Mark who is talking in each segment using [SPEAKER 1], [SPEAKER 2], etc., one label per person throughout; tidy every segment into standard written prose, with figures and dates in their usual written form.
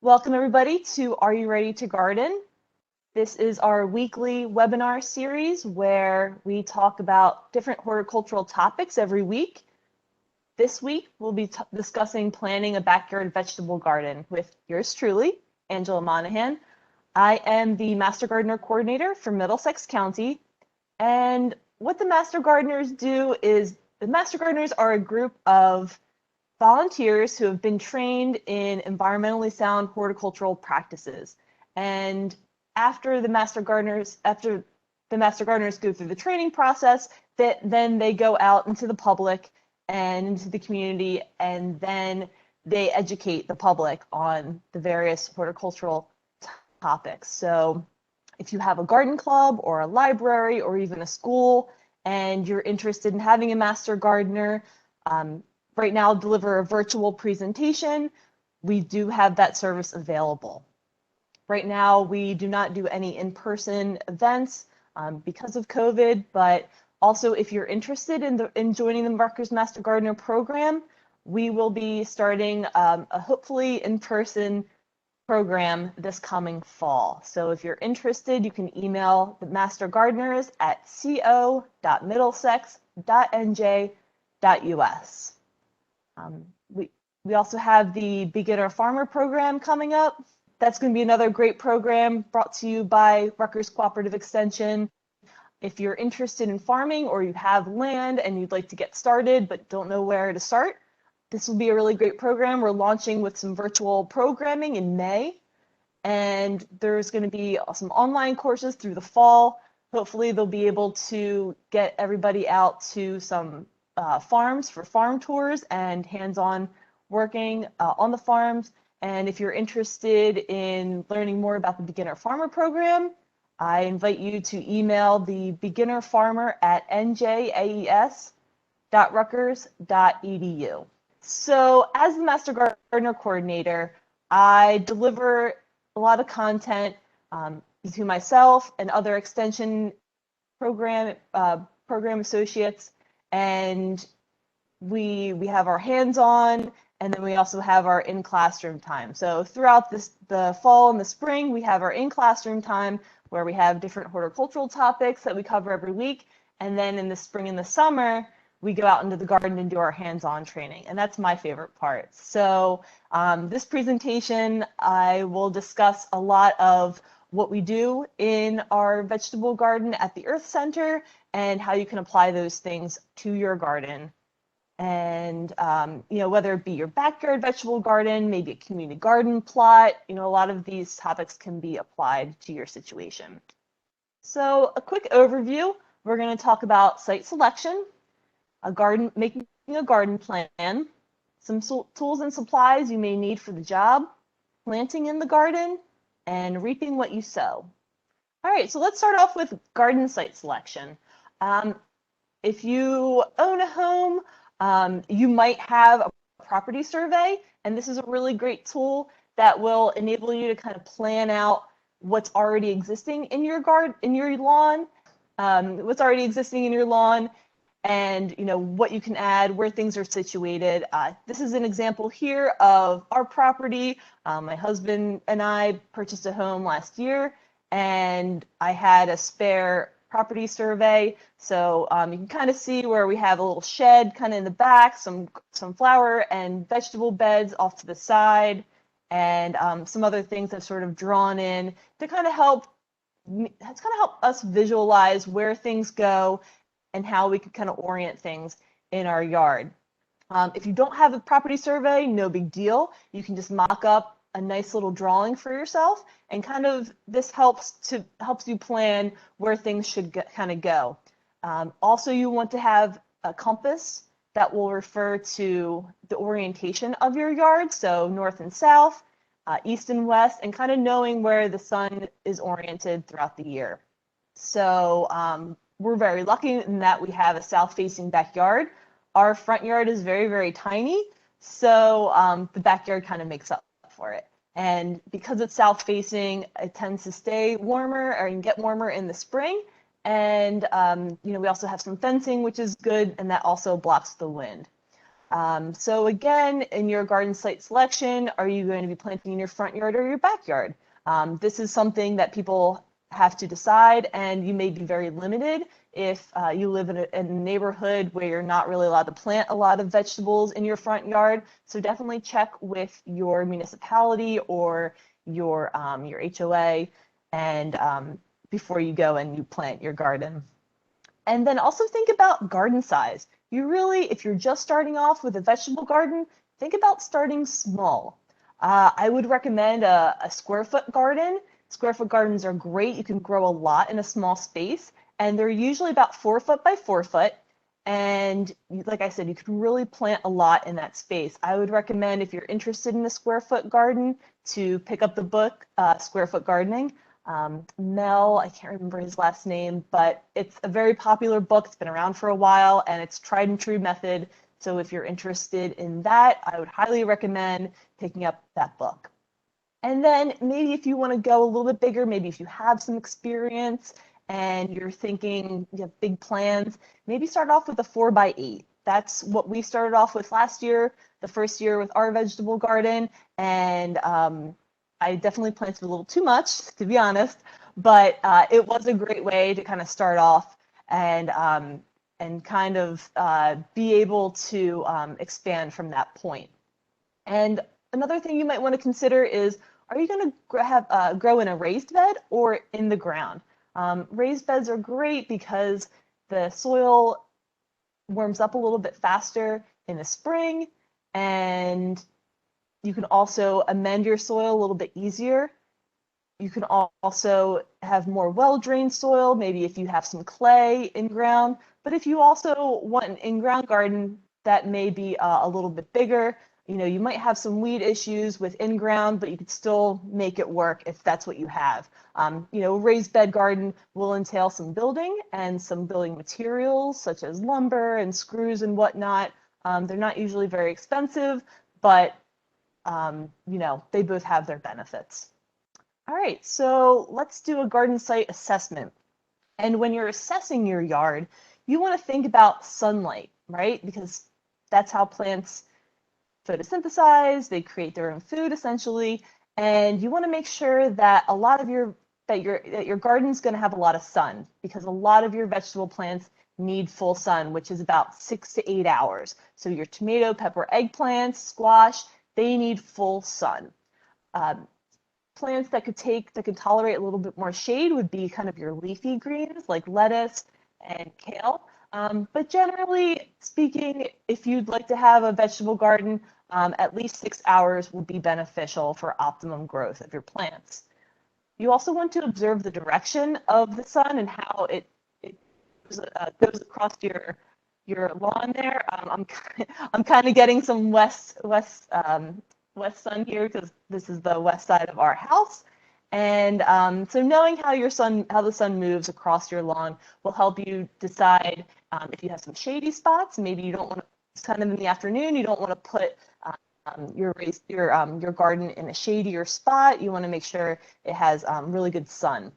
[SPEAKER 1] Welcome everybody to Are You Ready to Garden? This is our weekly webinar series where we talk about different horticultural topics every week. This week we'll be discussing planting a backyard vegetable garden with yours truly, Angela Monahan. I am the Master Gardener Coordinator for Middlesex County, and what the Master Gardeners do is the Master Gardeners are a group of volunteers who have been trained in environmentally sound horticultural practices. And after the Master Gardeners go through the training process, then they go out into the public and into the community, and then they educate the public on the various horticultural topics. So if you have a garden club or a library or even a school and you're interested in having a Master Gardener, right now deliver a virtual presentation, we do have that service available. Right now, we do not do any in-person events because of COVID, but also if you're interested in joining the Rutgers Master Gardener program, we will be starting a hopefully in-person program this coming fall. So if you're interested, you can email the Master Gardeners at co.middlesex.nj.us. We also have the Beginner Farmer program coming up. That's going to be another great program brought to you by Rutgers Cooperative Extension. If you're interested in farming or you have land and you'd like to get started but don't know where to start, this will be a really great program. We're launching with some virtual programming in May, and there's going to be some online courses through the fall. Hopefully they'll be able to get everybody out to some farms for farm tours and hands-on working on the farms. And if you're interested in learning more about the Beginner Farmer program, I invite you to email the Beginner Farmer at njas.rutgers.edu. So as the Master Gardener Coordinator, I deliver a lot of content to myself and other extension program associates, and we have our hands-on, and then we also have our in-classroom time. So throughout the fall and the spring, we have our in-classroom time where we have different horticultural topics that we cover every week, and then in the spring and the summer, we go out into the garden and do our hands-on training, and that's my favorite part. So this presentation, I will discuss a lot of what we do in our vegetable garden at the Earth Center and how you can apply those things to your garden. And whether it be your backyard vegetable garden, maybe a community garden plot, a lot of these topics can be applied to your situation. So a quick overview, we're going to talk about site selection, making a garden plan, some tools and supplies you may need for the job, planting in the garden, and reaping what you sow. All right, so let's start off with garden site selection. If you own a home, you might have a property survey, and this is a really great tool that will enable you to kind of plan out what's already existing in your lawn, and what you can add, where things are situated. This is an example here of our property. My husband and I purchased a home last year, and I had a spare property survey. So you can kind of see where we have a little shed kind of in the back, some flower and vegetable beds off to the side, and some other things I've sort of drawn in to kind of help us visualize where things go and how we can kind of orient things in our yard. If you don't have a property survey, no big deal. You can just mock up a nice little drawing for yourself, and kind of this helps you plan where things should kind of go. Also, you want to have a compass that will refer to the orientation of your yard, so north and south, east and west, and kind of knowing where the sun is oriented throughout the year. So we're very lucky in that we have a south-facing backyard. Our front yard is very, very tiny, so the backyard kind of makes up for it. And because it's south-facing, it tends to stay warmer or get warmer in the spring. And we also have some fencing, which is good, and that also blocks the wind. So again, in your garden site selection, are you going to be planting in your front yard or your backyard? This is something that people have to decide, and you may be very limited if you live in a neighborhood where you're not really allowed to plant a lot of vegetables in your front yard. So definitely check with your municipality or your HOA and before you go and you plant your garden. And then also think about garden size. You really, if you're just starting off with a vegetable garden, think about starting small. I would recommend a square foot garden. Square foot gardens are great. You can grow a lot in a small space, and they're usually about 4 foot by 4 foot. And like I said, you can really plant a lot in that space. I would recommend, if you're interested in a square foot garden, to pick up the book, Square Foot Gardening. Mel, I can't remember his last name, but it's a very popular book. It's been around for a while, and it's tried and true method. So if you're interested in that, I would highly recommend picking up that book. And then maybe if you want to go a little bit bigger, maybe if you have some experience and you're thinking you have big plans, maybe start off with a 4x8. That's what we started off with last year, the first year with our vegetable garden. And I definitely planted a little too much, to be honest, but it was a great way to kind of start off and kind of be able to expand from that point. And another thing you might want to consider is, are you going to grow in a raised bed or in the ground? Raised beds are great because the soil warms up a little bit faster in the spring, and you can also amend your soil a little bit easier. You can also have more well-drained soil, maybe if you have some clay in ground. But if you also want an in-ground garden that may be a little bit bigger, you might have some weed issues with in-ground, but you could still make it work if that's what you have. Raised bed garden will entail some building and some building materials such as lumber and screws and whatnot. They're not usually very expensive, but they both have their benefits. All right, so let's do a garden site assessment. And when you're assessing your yard, you want to think about sunlight, right? Because that's how plants photosynthesize, they create their own food essentially, and you want to make sure that your garden's going to have a lot of sun, because a lot of your vegetable plants need full sun, which is about 6 to 8 hours. So your tomato, pepper, eggplants, squash, they need full sun. Plants that could tolerate a little bit more shade would be kind of your leafy greens like lettuce and kale. But generally speaking, if you'd like to have a vegetable garden, at least 6 hours would be beneficial for optimum growth of your plants. You also want to observe the direction of the sun and how it goes across your lawn there. I'm kind of getting some west sun here because this is the west side of our house. And so knowing how the sun moves across your lawn will help you decide if you have some shady spots. Maybe you don't want to, it's kind of in the afternoon, you don't want to put your garden in a shadier spot. You want to make sure it has really good sun.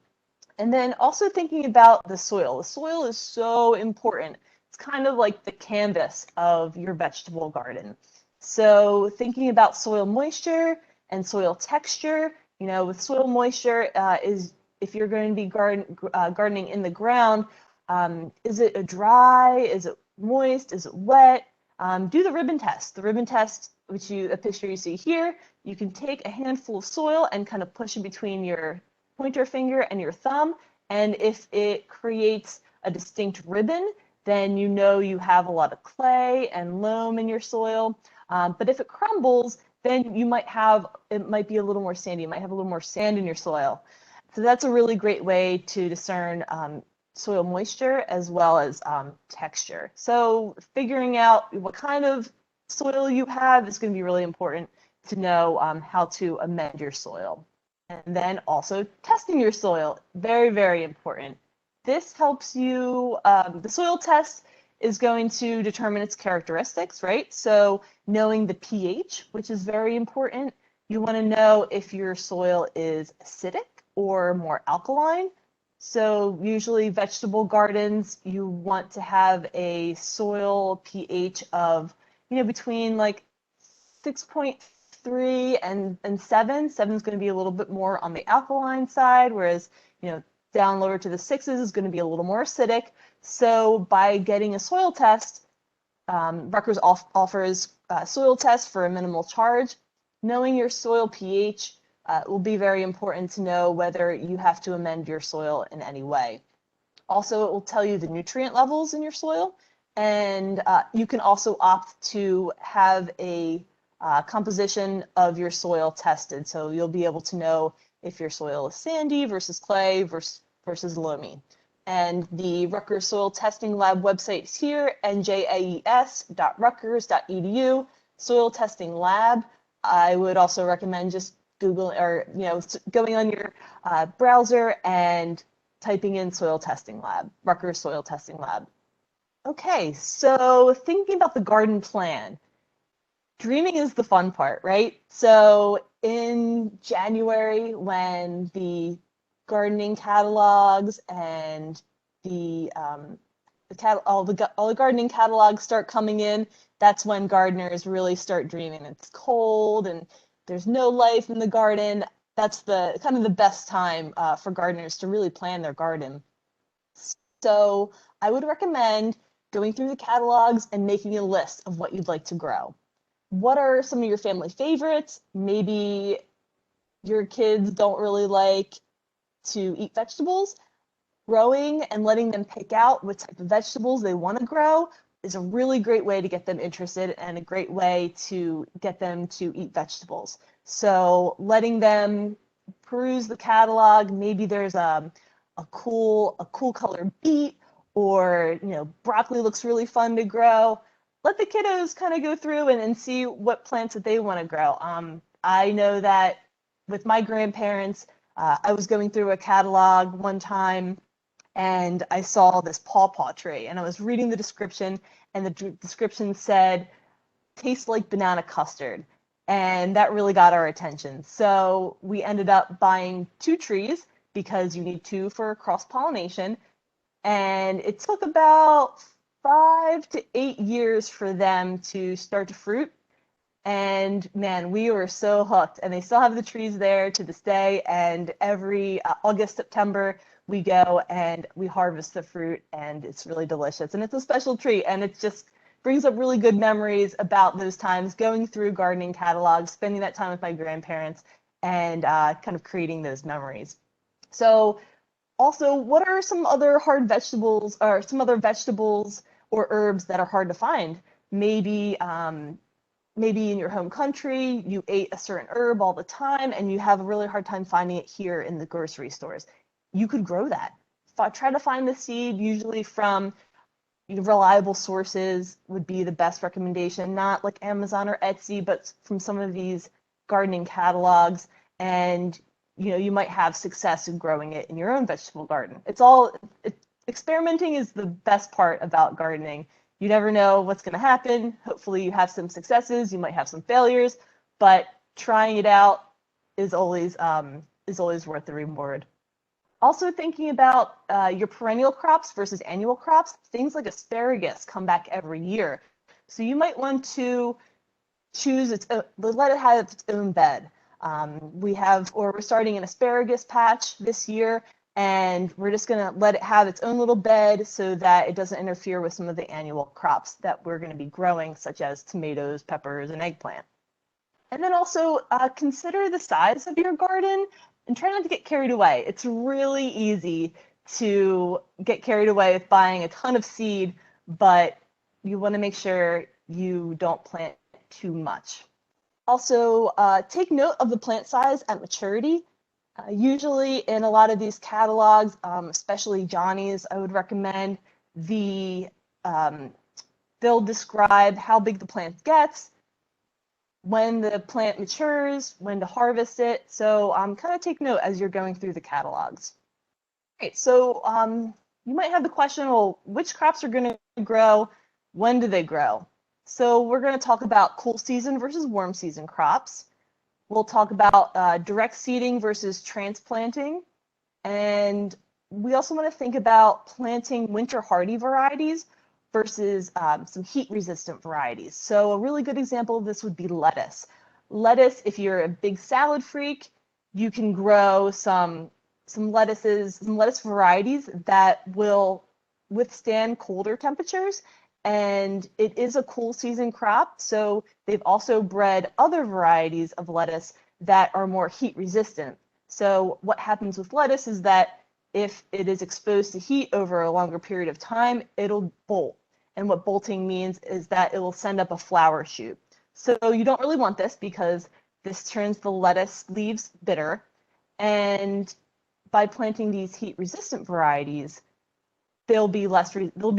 [SPEAKER 1] And then also thinking about the soil. The soil is so important. It's kind of like the canvas of your vegetable garden. So thinking about soil moisture and soil texture, with soil moisture is if you're going to be gardening in the ground, is it dry? Is it moist? Is it wet? Do the ribbon test. The ribbon test, a picture you see here, you can take a handful of soil and kind of push in between your pointer finger and your thumb, and if it creates a distinct ribbon, then you have a lot of clay and loam in your soil. But if it crumbles, then it might be a little more sandy. You might have a little more sand in your soil. So that's a really great way to discern soil moisture as well as texture. So figuring out what kind of soil you have is going to be really important to know how to amend your soil. And then also testing your soil, very, very important. This helps you, the soil test is going to determine its characteristics, right? So knowing the pH, which is very important. You want to know if your soil is acidic or more alkaline. So usually vegetable gardens, you want to have a soil pH of between like 6.3 and 7. 7 is going to be a little bit more on the alkaline side, whereas, down lower to the 6s is going to be a little more acidic. So by getting a soil test, Rutgers offers soil tests for a minimal charge. Knowing your soil pH will be very important to know whether you have to amend your soil in any way. Also, it will tell you the nutrient levels in your soil, and you can also opt to have a composition of your soil tested. So you'll be able to know if your soil is sandy versus clay versus loamy. And the Rutgers Soil Testing Lab website is here, njaes.rutgers.edu, Soil Testing Lab. I would also recommend just Google or going on your browser and typing in Soil Testing Lab, Rutgers Soil Testing Lab. Okay, so thinking about the garden plan. Dreaming is the fun part, right? So in January, when the gardening catalogs and all the gardening catalogs start coming in, that's when gardeners really start dreaming. It's cold and there's no life in the garden. That's the kind of the best time for gardeners to really plan their garden. So I would recommend going through the catalogs and making a list of what you'd like to grow. What are some of your family favorites? Maybe your kids don't really like to eat vegetables. Growing and letting them pick out what type of vegetables they want to grow is a really great way to get them interested and a great way to get them to eat vegetables. So letting them peruse the catalog, maybe there's a cool color beet, or broccoli looks really fun to grow. Let the kiddos kind of go through and see what plants that they want to grow. I know that with my grandparents, I was going through a catalog one time and I saw this pawpaw tree, and I was reading the description, and the description said, tastes like banana custard. And that really got our attention. So we ended up buying 2 trees because you need 2 for cross-pollination. And it took about 5 to 8 years for them to start to fruit. And man, we were so hooked, and they still have the trees there to this day. And every August, September, we go and we harvest the fruit, and it's really delicious. And it's a special treat, and it just brings up really good memories about those times going through gardening catalogs, spending that time with my grandparents, and kind of creating those memories. So also, what are some other hard vegetables, or some other vegetables or herbs that are hard to find? Maybe in your home country, you ate a certain herb all the time and you have a really hard time finding it here in the grocery stores. You could grow that. Try to find the seed, usually from reliable sources would be the best recommendation, not like Amazon or Etsy, but from some of these gardening catalogs. And you might have success in growing it in your own vegetable garden. Experimenting is the best part about gardening. You never know what's going to happen. Hopefully you have some successes, you might have some failures, but trying it out is always worth the reward. Also thinking about your perennial crops versus annual crops, things like asparagus come back every year. So you might want to choose let it have its own bed. We're starting an asparagus patch this year, and we're just going to let it have its own little bed so that it doesn't interfere with some of the annual crops that we're going to be growing, such as tomatoes, peppers, and eggplant. And then also consider the size of your garden and try not to get carried away. It's really easy to get carried away with buying a ton of seed, but you want to make sure you don't plant too much. Also, take note of the plant size at maturity. Usually in a lot of these catalogs, especially Johnny's, I would recommend they'll describe how big the plant gets, when the plant matures, when to harvest it. So kind of take note as you're going through the catalogs. All right, so you might have the question, well, which crops are going to grow? When do they grow? So we're going to talk about cool season versus warm season crops. We'll talk about direct seeding versus transplanting. And we also want to think about planting winter hardy varieties versus some heat-resistant varieties. So a really good example of this would be lettuce. Lettuce, if you're a big salad freak, you can grow some lettuce varieties that will withstand colder temperatures, and it is a cool season crop. So they've also bred other varieties of lettuce that are more heat resistant. So what happens with lettuce is that if it is exposed to heat over a longer period of time, it'll bolt. And what bolting means is that it will send up a flower shoot. So you don't really want this because this turns the lettuce leaves bitter. And by planting these heat-resistant varieties, they'll be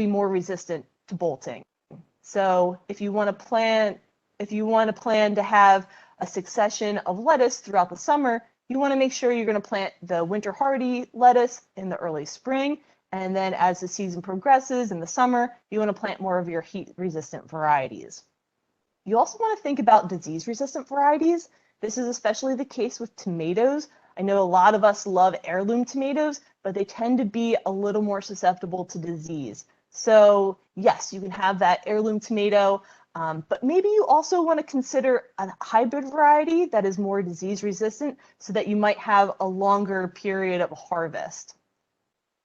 [SPEAKER 1] more resistant to bolting. So if you want to plan to have a succession of lettuce throughout the summer, you want to make sure you're going to plant the winter hardy lettuce in the early spring, and then as the season progresses in the summer, you want to plant more of your heat-resistant varieties. You also want to think about disease-resistant varieties. This is especially the case with tomatoes. I know a lot of us love heirloom tomatoes, but they tend to be a little more susceptible to disease. So yes, you can have that heirloom tomato, but maybe you also want to consider a hybrid variety that is more disease resistant so that you might have a longer period of harvest.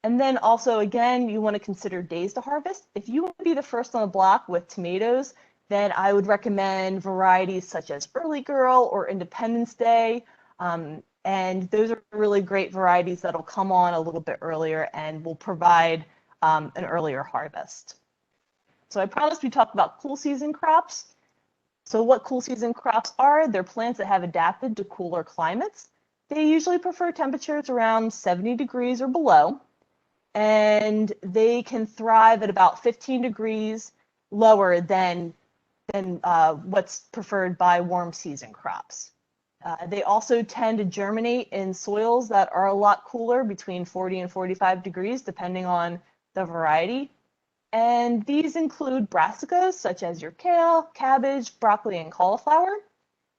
[SPEAKER 1] And then also, again, you want to consider days to harvest. If you want to be the first on the block with tomatoes, then I would recommend varieties such as Early Girl or Independence Day. And those are really great varieties that'll come on a little bit earlier and will provide an earlier harvest. So I promised we'd talk about cool season crops. So what cool season crops are? They're plants that have adapted to cooler climates. They usually prefer temperatures around 70 degrees or below, and they can thrive at about 15 degrees lower than what's preferred by warm season crops. They also tend to germinate in soils that are a lot cooler, between 40 and 45 degrees, depending on the variety. And these include brassicas, such as your kale, cabbage, broccoli, and cauliflower,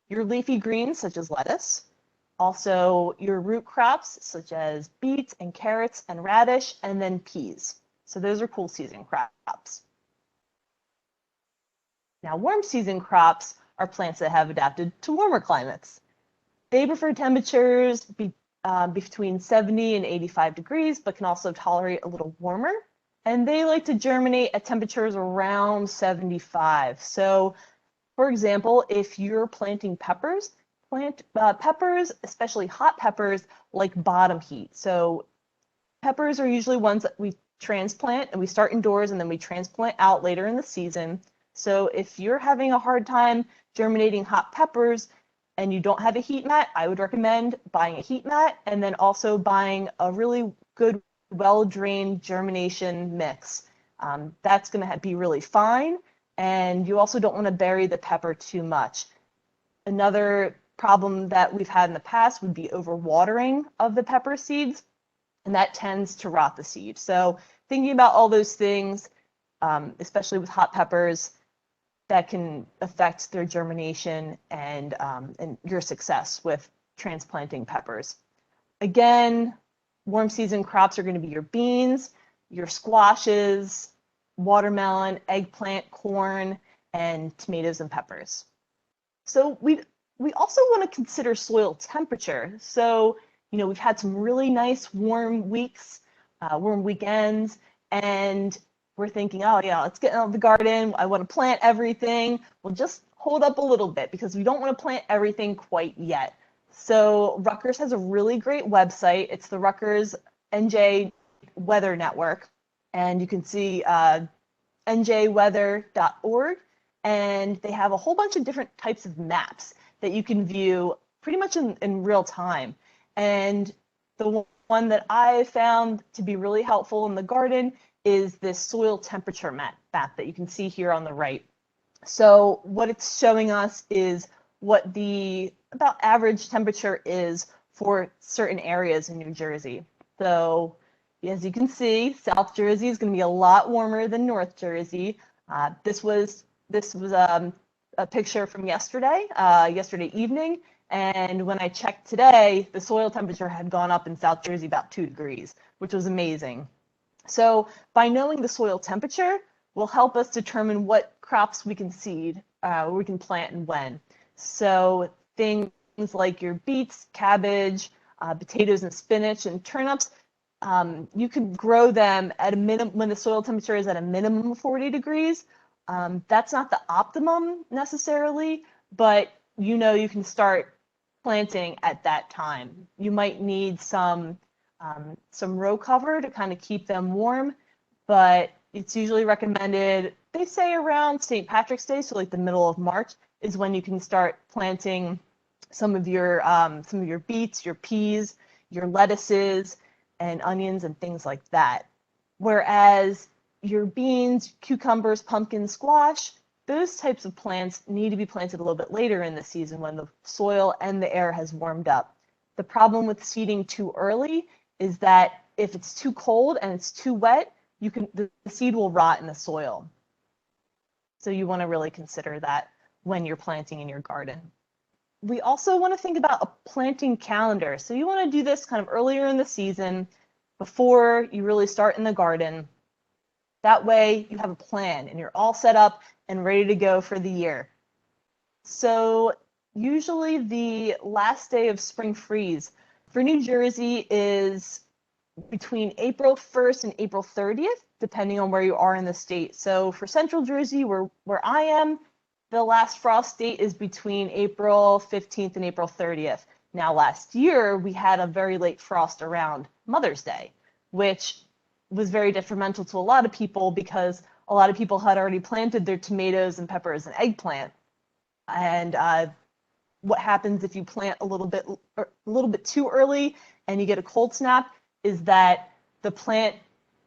[SPEAKER 1] your leafy greens, such as lettuce, also your root crops, such as beets and carrots and radish, and then peas. So those are cool season crops. Now, warm season crops are plants that have adapted to warmer climates. They prefer temperatures between 70 and 85 degrees, but can also tolerate a little warmer. And they like to germinate at temperatures around 75. So, for example, if you're planting peppers, peppers, especially hot peppers, like bottom heat. So peppers are usually ones that we transplant, and we start indoors and then we transplant out later in the season. So if you're having a hard time germinating hot peppers and you don't have a heat mat, I would recommend buying a heat mat and then also buying a really good, well-drained germination mix. That's going to be really fine, and you also don't want to bury the pepper too much. Another problem that we've had in the past would be overwatering of the pepper seeds, and that tends to rot the seed. So thinking about all those things, especially with hot peppers, that can affect their germination and your success with transplanting peppers. Again, warm season crops are going to be your beans, your squashes, watermelon, eggplant, corn, and tomatoes and peppers. So we also want to consider soil temperature. So, you know, we've had some really nice warm weeks, warm weekends, and we're thinking, oh yeah, let's get out of the garden. I want to plant everything. Well, just hold up a little bit because we don't want to plant everything quite yet. So Rutgers has a really great website. It's the Rutgers NJ Weather Network, and you can see njweather.org, and they have a whole bunch of different types of maps that you can view pretty much in real time. And the one that I found to be really helpful in the garden is this soil temperature map that you can see here on the right. So what it's showing us is what the about average temperature is for certain areas in New Jersey. So as you can see, South Jersey is going to be a lot warmer than North Jersey. This was a picture from yesterday evening, and when I checked today, the soil temperature had gone up in South Jersey about 2 degrees, which was amazing. So by knowing the soil temperature, will help us determine what crops we can seed, we can plant and when. So things like your beets, cabbage, potatoes and spinach and turnips, you can grow them at a minimum when the soil temperature is at a minimum of 40 degrees. That's not the optimum necessarily, but you can start planting at that time. You might need some row cover to kind of keep them warm, but it's usually recommended, they say around St. Patrick's Day, so like the middle of March is when you can start planting some of your beets, your peas, your lettuces, and onions and things like that. Whereas your beans, cucumbers, pumpkins, squash, those types of plants need to be planted a little bit later in the season when the soil and the air has warmed up. The problem with seeding too early is that if it's too cold and it's too wet, the seed will rot in the soil. So you want to really consider that when you're planting in your garden. We also want to think about a planting calendar. So you want to do this kind of earlier in the season before you really start in the garden. That way you have a plan and you're all set up and ready to go for the year. So usually the last day of spring freeze for New Jersey is between April 1st and April 30th, depending on where you are in the state. So for Central Jersey, where I am, the last frost date is between April 15th and April 30th. Now, last year, we had a very late frost around Mother's Day, which was very detrimental to a lot of people because a lot of people had already planted their tomatoes and peppers and eggplant. And what happens if you plant a little bit too early and you get a cold snap is that the plant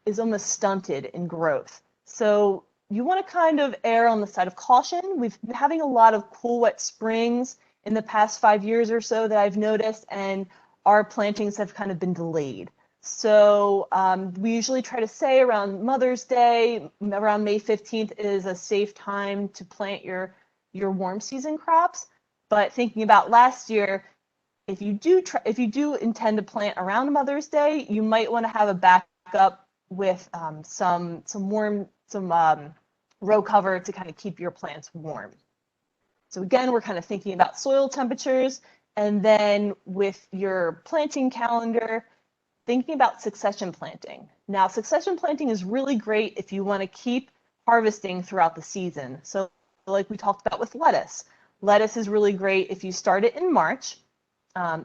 [SPEAKER 1] is almost stunted in growth. So you want to kind of err on the side of caution. We've been having a lot of cool, wet springs in the past 5 years or so that I've noticed, and our plantings have kind of been delayed. So we usually try to say around Mother's Day, around May 15th is a safe time to plant your warm season crops. But thinking about last year, if you do intend to plant around Mother's Day, you might want to have a backup with some row cover to kind of keep your plants warm. So again, we're kind of thinking about soil temperatures, and then with your planting calendar, thinking about succession planting. Now, succession planting is really great if you want to keep harvesting throughout the season. So like we talked about with lettuce. Lettuce is really great if you start it in March.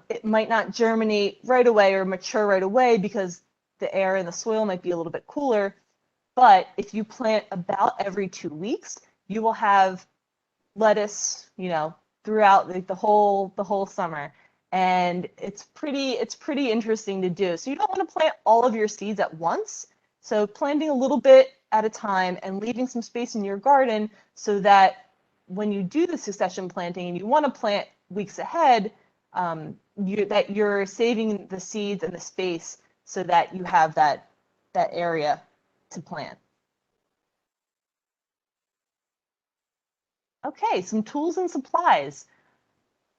[SPEAKER 1] It might not germinate right away or mature right away because the air in the soil might be a little bit cooler. But if you plant about every 2 weeks, you will have lettuce, throughout the whole summer. And it's pretty interesting to do. So you don't want to plant all of your seeds at once. So planting a little bit at a time and leaving some space in your garden so that when you do the succession planting and you want to plant weeks ahead, that you're saving the seeds and the space so that you have that area to plant. Okay, some tools and supplies.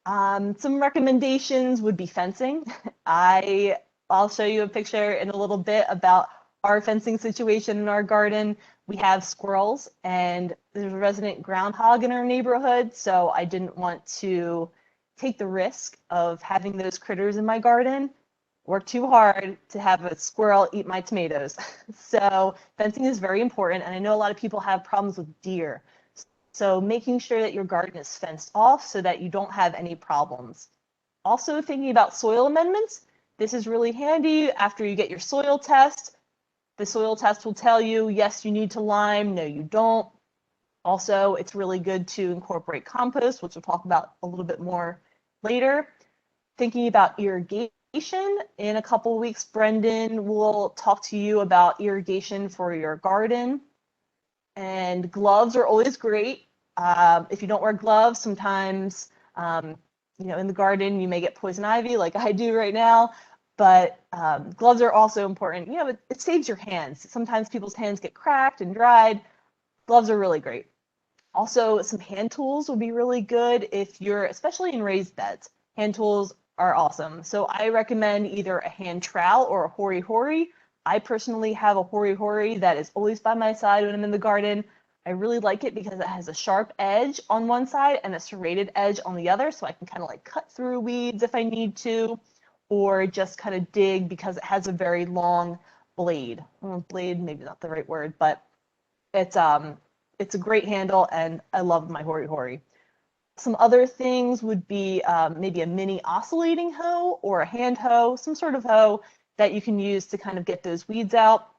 [SPEAKER 1] Some recommendations would be fencing. I'll show you a picture in a little bit about our fencing situation in our garden. We have squirrels and there's a resident groundhog in our neighborhood, so I didn't want to take the risk of having those critters in my garden, work too hard to have a squirrel eat my tomatoes. So fencing is very important, and I know a lot of people have problems with deer. So making sure that your garden is fenced off so that you don't have any problems. Also thinking about soil amendments. This is really handy after you get your soil test. The soil test will tell you, yes, you need to lime, no, you don't. Also, it's really good to incorporate compost, which we'll talk about a little bit more later. Thinking about irrigation. In a couple of weeks, Brendan will talk to you about irrigation for your garden. And gloves are always great. If you don't wear gloves, sometimes, in the garden, you may get poison ivy like I do right now. But gloves are also important. It saves your hands. Sometimes people's hands get cracked and dried. Gloves are really great. Also, some hand tools would be really good if you're, especially in raised beds. Hand tools are awesome. So I recommend either a hand trowel or a hori-hori I personally have a hori-hori that is always by my side when I'm in the garden. I really like it because it has a sharp edge on one side and a serrated edge on the other, so I can kind of like cut through weeds if I need to, or just kind of dig because it has a very long blade. Blade, maybe not the right word, but it's a great handle, and I love my hori-hori. Some other things would be maybe a mini oscillating hoe or a hand hoe, some sort of hoe that you can use to kind of get those weeds out.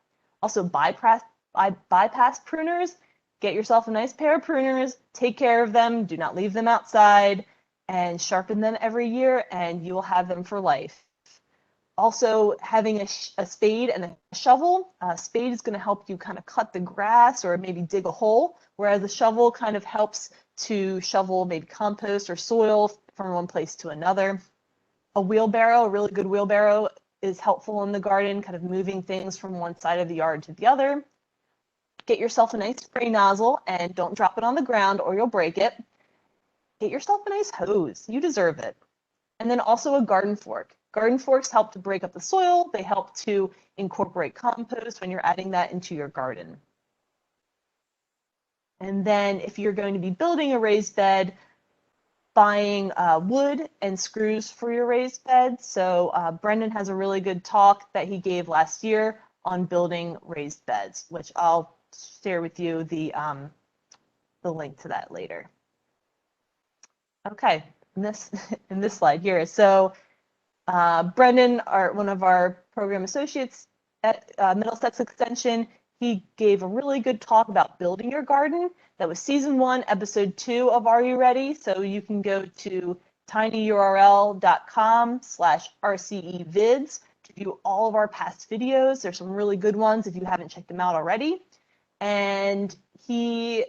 [SPEAKER 1] Also bypass pruners. Get yourself a nice pair of pruners, take care of them, do not leave them outside, and sharpen them every year, and you will have them for life. Also, having a spade and a shovel. A spade is going to help you kind of cut the grass or maybe dig a hole, whereas the shovel kind of helps to shovel maybe compost or soil from one place to another. A wheelbarrow, a really good wheelbarrow, is helpful in the garden, kind of moving things from one side of the yard to the other. Get yourself a nice spray nozzle and don't drop it on the ground or you'll break it. Get yourself a nice hose. You deserve it. And then also a garden fork. Garden forks help to break up the soil. They help to incorporate compost when you're adding that into your garden. And then if you're going to be building a raised bed, buying wood and screws for your raised bed. So Brendan has a really good talk that he gave last year on building raised beds, which I'll share with you the link to that later. Okay, in this slide here. So Brendan, one of our program associates at Middlesex Extension, he gave a really good talk about building your garden. That was season 1, episode 2 of Are You Ready? So you can go to tinyurl.com/rcevids to view all of our past videos. There's some really good ones if you haven't checked them out already. And he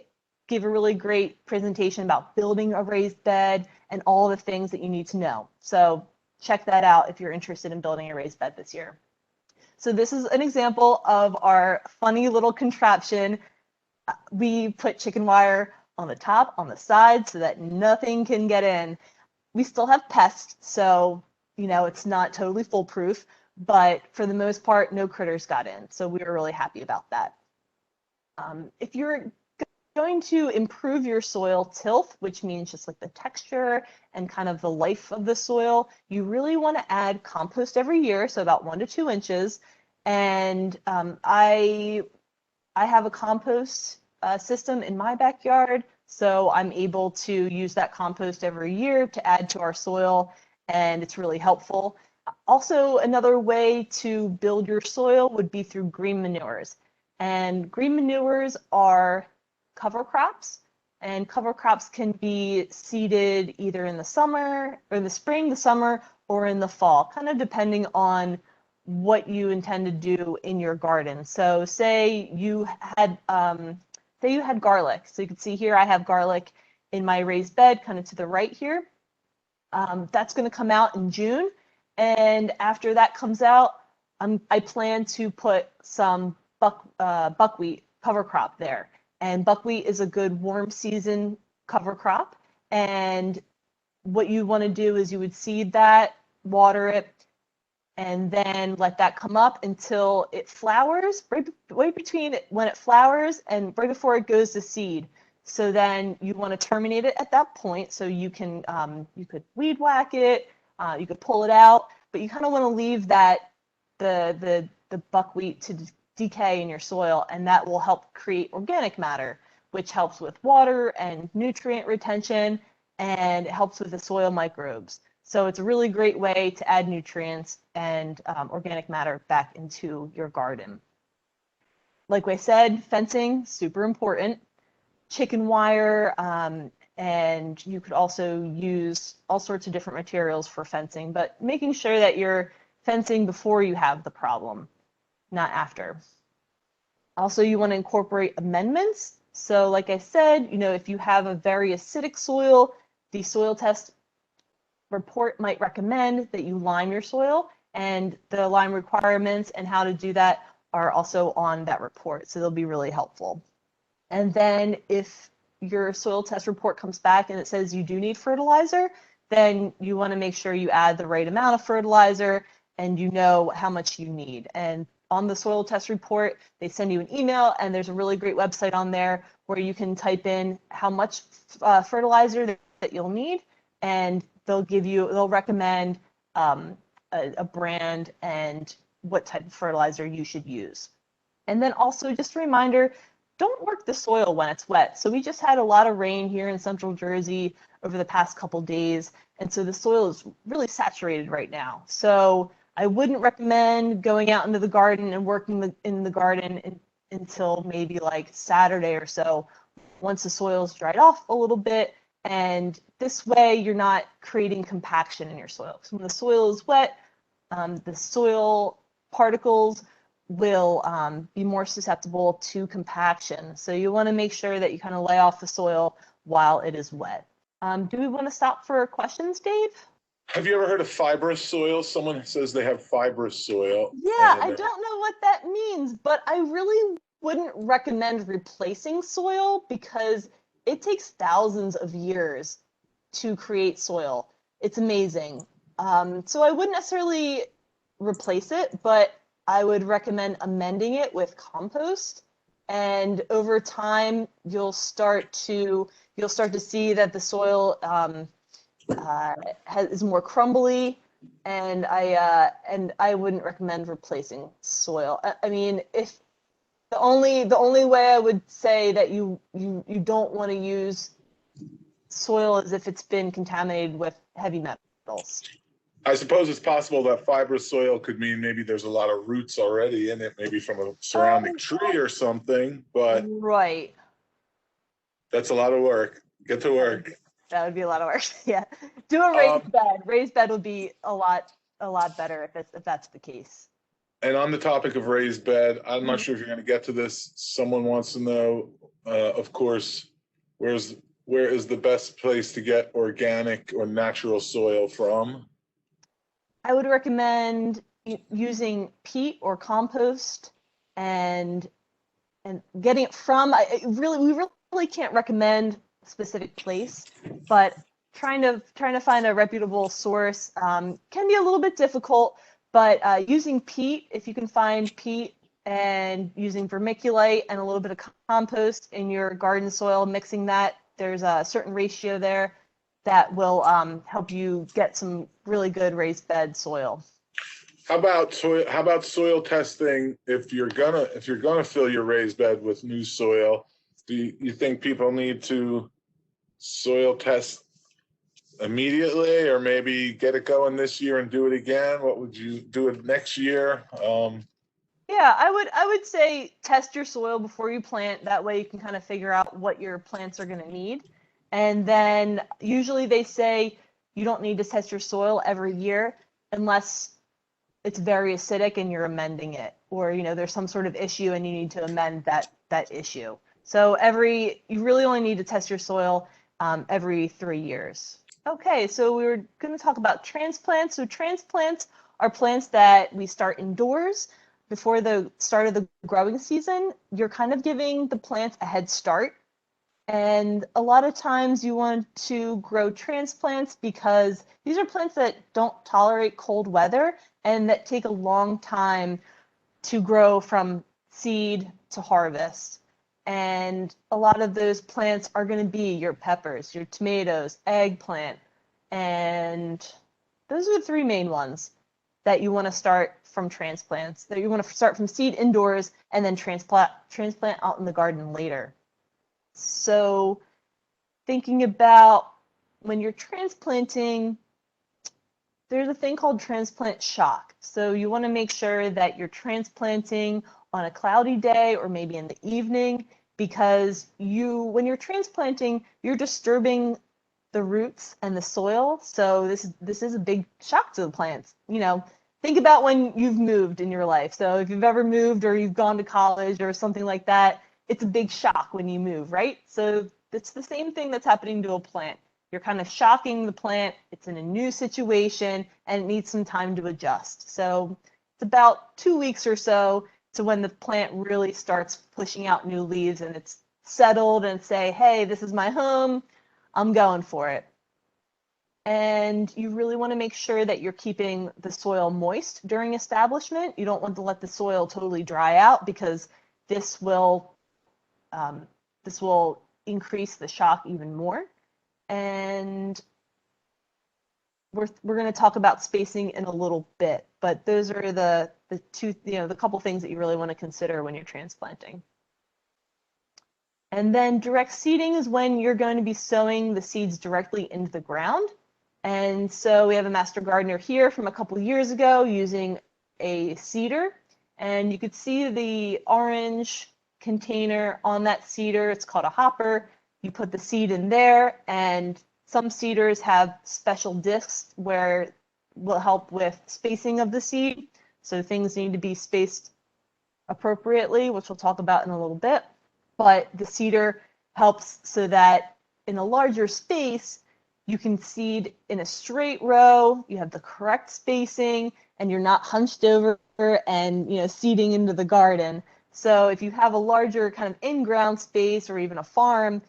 [SPEAKER 1] gave a really great presentation about building a raised bed and all the things that you need to know. So check that out if you're interested in building a raised bed this year. So this is an example of our funny little contraption. We put chicken wire on the top, on the side, so that nothing can get in. We still have pests, so it's not totally foolproof, but for the most part, no critters got in. So we were really happy about that. If you're going to improve your soil tilth, which means just like the texture and kind of the life of the soil, you really want to add compost every year, so about 1 to 2 inches. And I have a compost system in my backyard, so I'm able to use that compost every year to add to our soil, and it's really helpful. Also, another way to build your soil would be through green manures. And green manures are cover crops, and cover crops can be seeded either in the summer or in the spring, the summer, or in the fall, kind of depending on what you intend to do in your garden. So say you had garlic. So you can see here I have garlic in my raised bed, kind of to the right here. That's going to come out in June, and after that comes out, I plan to put some buckwheat cover crop there. And buckwheat is a good warm season cover crop. And what you want to do is you would seed that, water it, and then let that come up until it flowers, right between when it flowers and right before it goes to seed. So then you want to terminate it at that point. So you can you could weed whack it, you could pull it out, but you kind of want to leave that the buckwheat to decay in your soil, and that will help create organic matter, which helps with water and nutrient retention, and it helps with the soil microbes. So it's a really great way to add nutrients and organic matter back into your garden. Like I said, fencing, super important. Chicken wire, and you could also use all sorts of different materials for fencing, but making sure that you're fencing before you have the problem, not after. Also, you want to incorporate amendments. So like I said, if you have a very acidic soil, the soil test report might recommend that you lime your soil, and the lime requirements and how to do that are also on that report. So they'll be really helpful. And then if your soil test report comes back and it says you do need fertilizer, then you want to make sure you add the right amount of fertilizer and you know how much you need. And on the soil test report, they send you an email, and there's a really great website on there where you can type in how much fertilizer that you'll need, and they'll recommend a brand and what type of fertilizer you should use. And then also just a reminder, don't work the soil when it's wet. So we just had a lot of rain here in central Jersey over the past couple days, and so the soil is really saturated right now. So I wouldn't recommend going out into the garden and working in the garden until maybe like Saturday or so, once the soil's dried off a little bit. And this way you're not creating compaction in your soil. So when the soil is wet, the soil particles will be more susceptible to compaction. So you want to make sure that you kind of lay off the soil while it is wet. Do we want to stop for questions, Dave?
[SPEAKER 2] Have you ever heard of fibrous soil? Someone says they have fibrous soil.
[SPEAKER 1] Yeah, I don't know what that means, but I really wouldn't recommend replacing soil because it takes thousands of years to create soil. It's amazing. So I wouldn't necessarily replace it, but I would recommend amending it with compost. And over time, you'll start to see that the soil is more crumbly, and I wouldn't recommend replacing soil. I mean, if the only way I would say that you don't want to use soil is if it's been contaminated with heavy metals.
[SPEAKER 2] I suppose it's possible that fibrous soil could mean maybe there's a lot of roots already in it, maybe from a surrounding tree or something, but
[SPEAKER 1] right.
[SPEAKER 2] That's a lot of work. Get to work.
[SPEAKER 1] That would be a lot of work. Yeah. Do a raised bed. Raised bed would be a lot better if that's the case.
[SPEAKER 2] And on the topic of raised bed, I'm not sure if you're going to get to this. Someone wants to know, of course, where is the best place to get organic or natural soil from?
[SPEAKER 1] I would recommend using peat or compost and getting it from. We really can't recommend a specific place, but trying to find a reputable source can be a little bit difficult. But using peat, if you can find peat, and using vermiculite and a little bit of compost in your garden soil, mixing that, there's a certain ratio there that will help you get some really good raised bed soil.
[SPEAKER 2] How about soil testing? If you're gonna fill your raised bed with new soil, do you think people need to soil test immediately, or maybe get it going this year and do it again? What would you do it next year?
[SPEAKER 1] Yeah, I would say test your soil before you plant. That way you can kind of figure out what your plants are going to need. And then usually they say you don't need to test your soil every year unless it's very acidic and you're amending it, or there's some sort of issue and you need to amend that issue. So you really only need to test your soil every 3 years. Okay, so we were going to talk about transplants. So transplants are plants that we start indoors before the start of the growing season. You're kind of giving the plants a head start. And a lot of times you want to grow transplants because these are plants that don't tolerate cold weather and that take a long time to grow from seed to harvest. And a lot of those plants are going to be your peppers, your tomatoes, eggplant, and those are the 3 main ones that you want to start from transplants, that you want to start from seed indoors and then transplant out in the garden later. So thinking about when you're transplanting, there's a thing called transplant shock. So you want to make sure that you're transplanting on a cloudy day or maybe in the evening, because when you're transplanting, you're disturbing the roots and the soil. So this is a big shock to the plants. Think about when you've moved in your life. So if you've ever moved or you've gone to college or something like that, it's a big shock when you move, right? So it's the same thing that's happening to a plant. You're kind of shocking the plant. It's in a new situation and it needs some time to adjust. So it's about 2 weeks or so to when the plant really starts pushing out new leaves and it's settled and say, hey, this is my home. I'm going for it. And you really want to make sure that you're keeping the soil moist during establishment. You don't want to let the soil totally dry out, because this will increase the shock even more. And we're going to talk about spacing in a little bit, but those are the two, the couple things that you really want to consider when you're transplanting. And then direct seeding is when you're going to be sowing the seeds directly into the ground. And so we have a master gardener here from a couple years ago using a seeder, and you could see the orange container on that seeder. It's called a hopper. You put the seed in there, and some seeders have special discs where will help with spacing of the seed. So things need to be spaced appropriately, which we'll talk about in a little bit. But the seeder helps so that in a larger space, you can seed in a straight row, you have the correct spacing, and you're not hunched over and seeding into the garden. So if you have a larger kind of in-ground space or even a farm,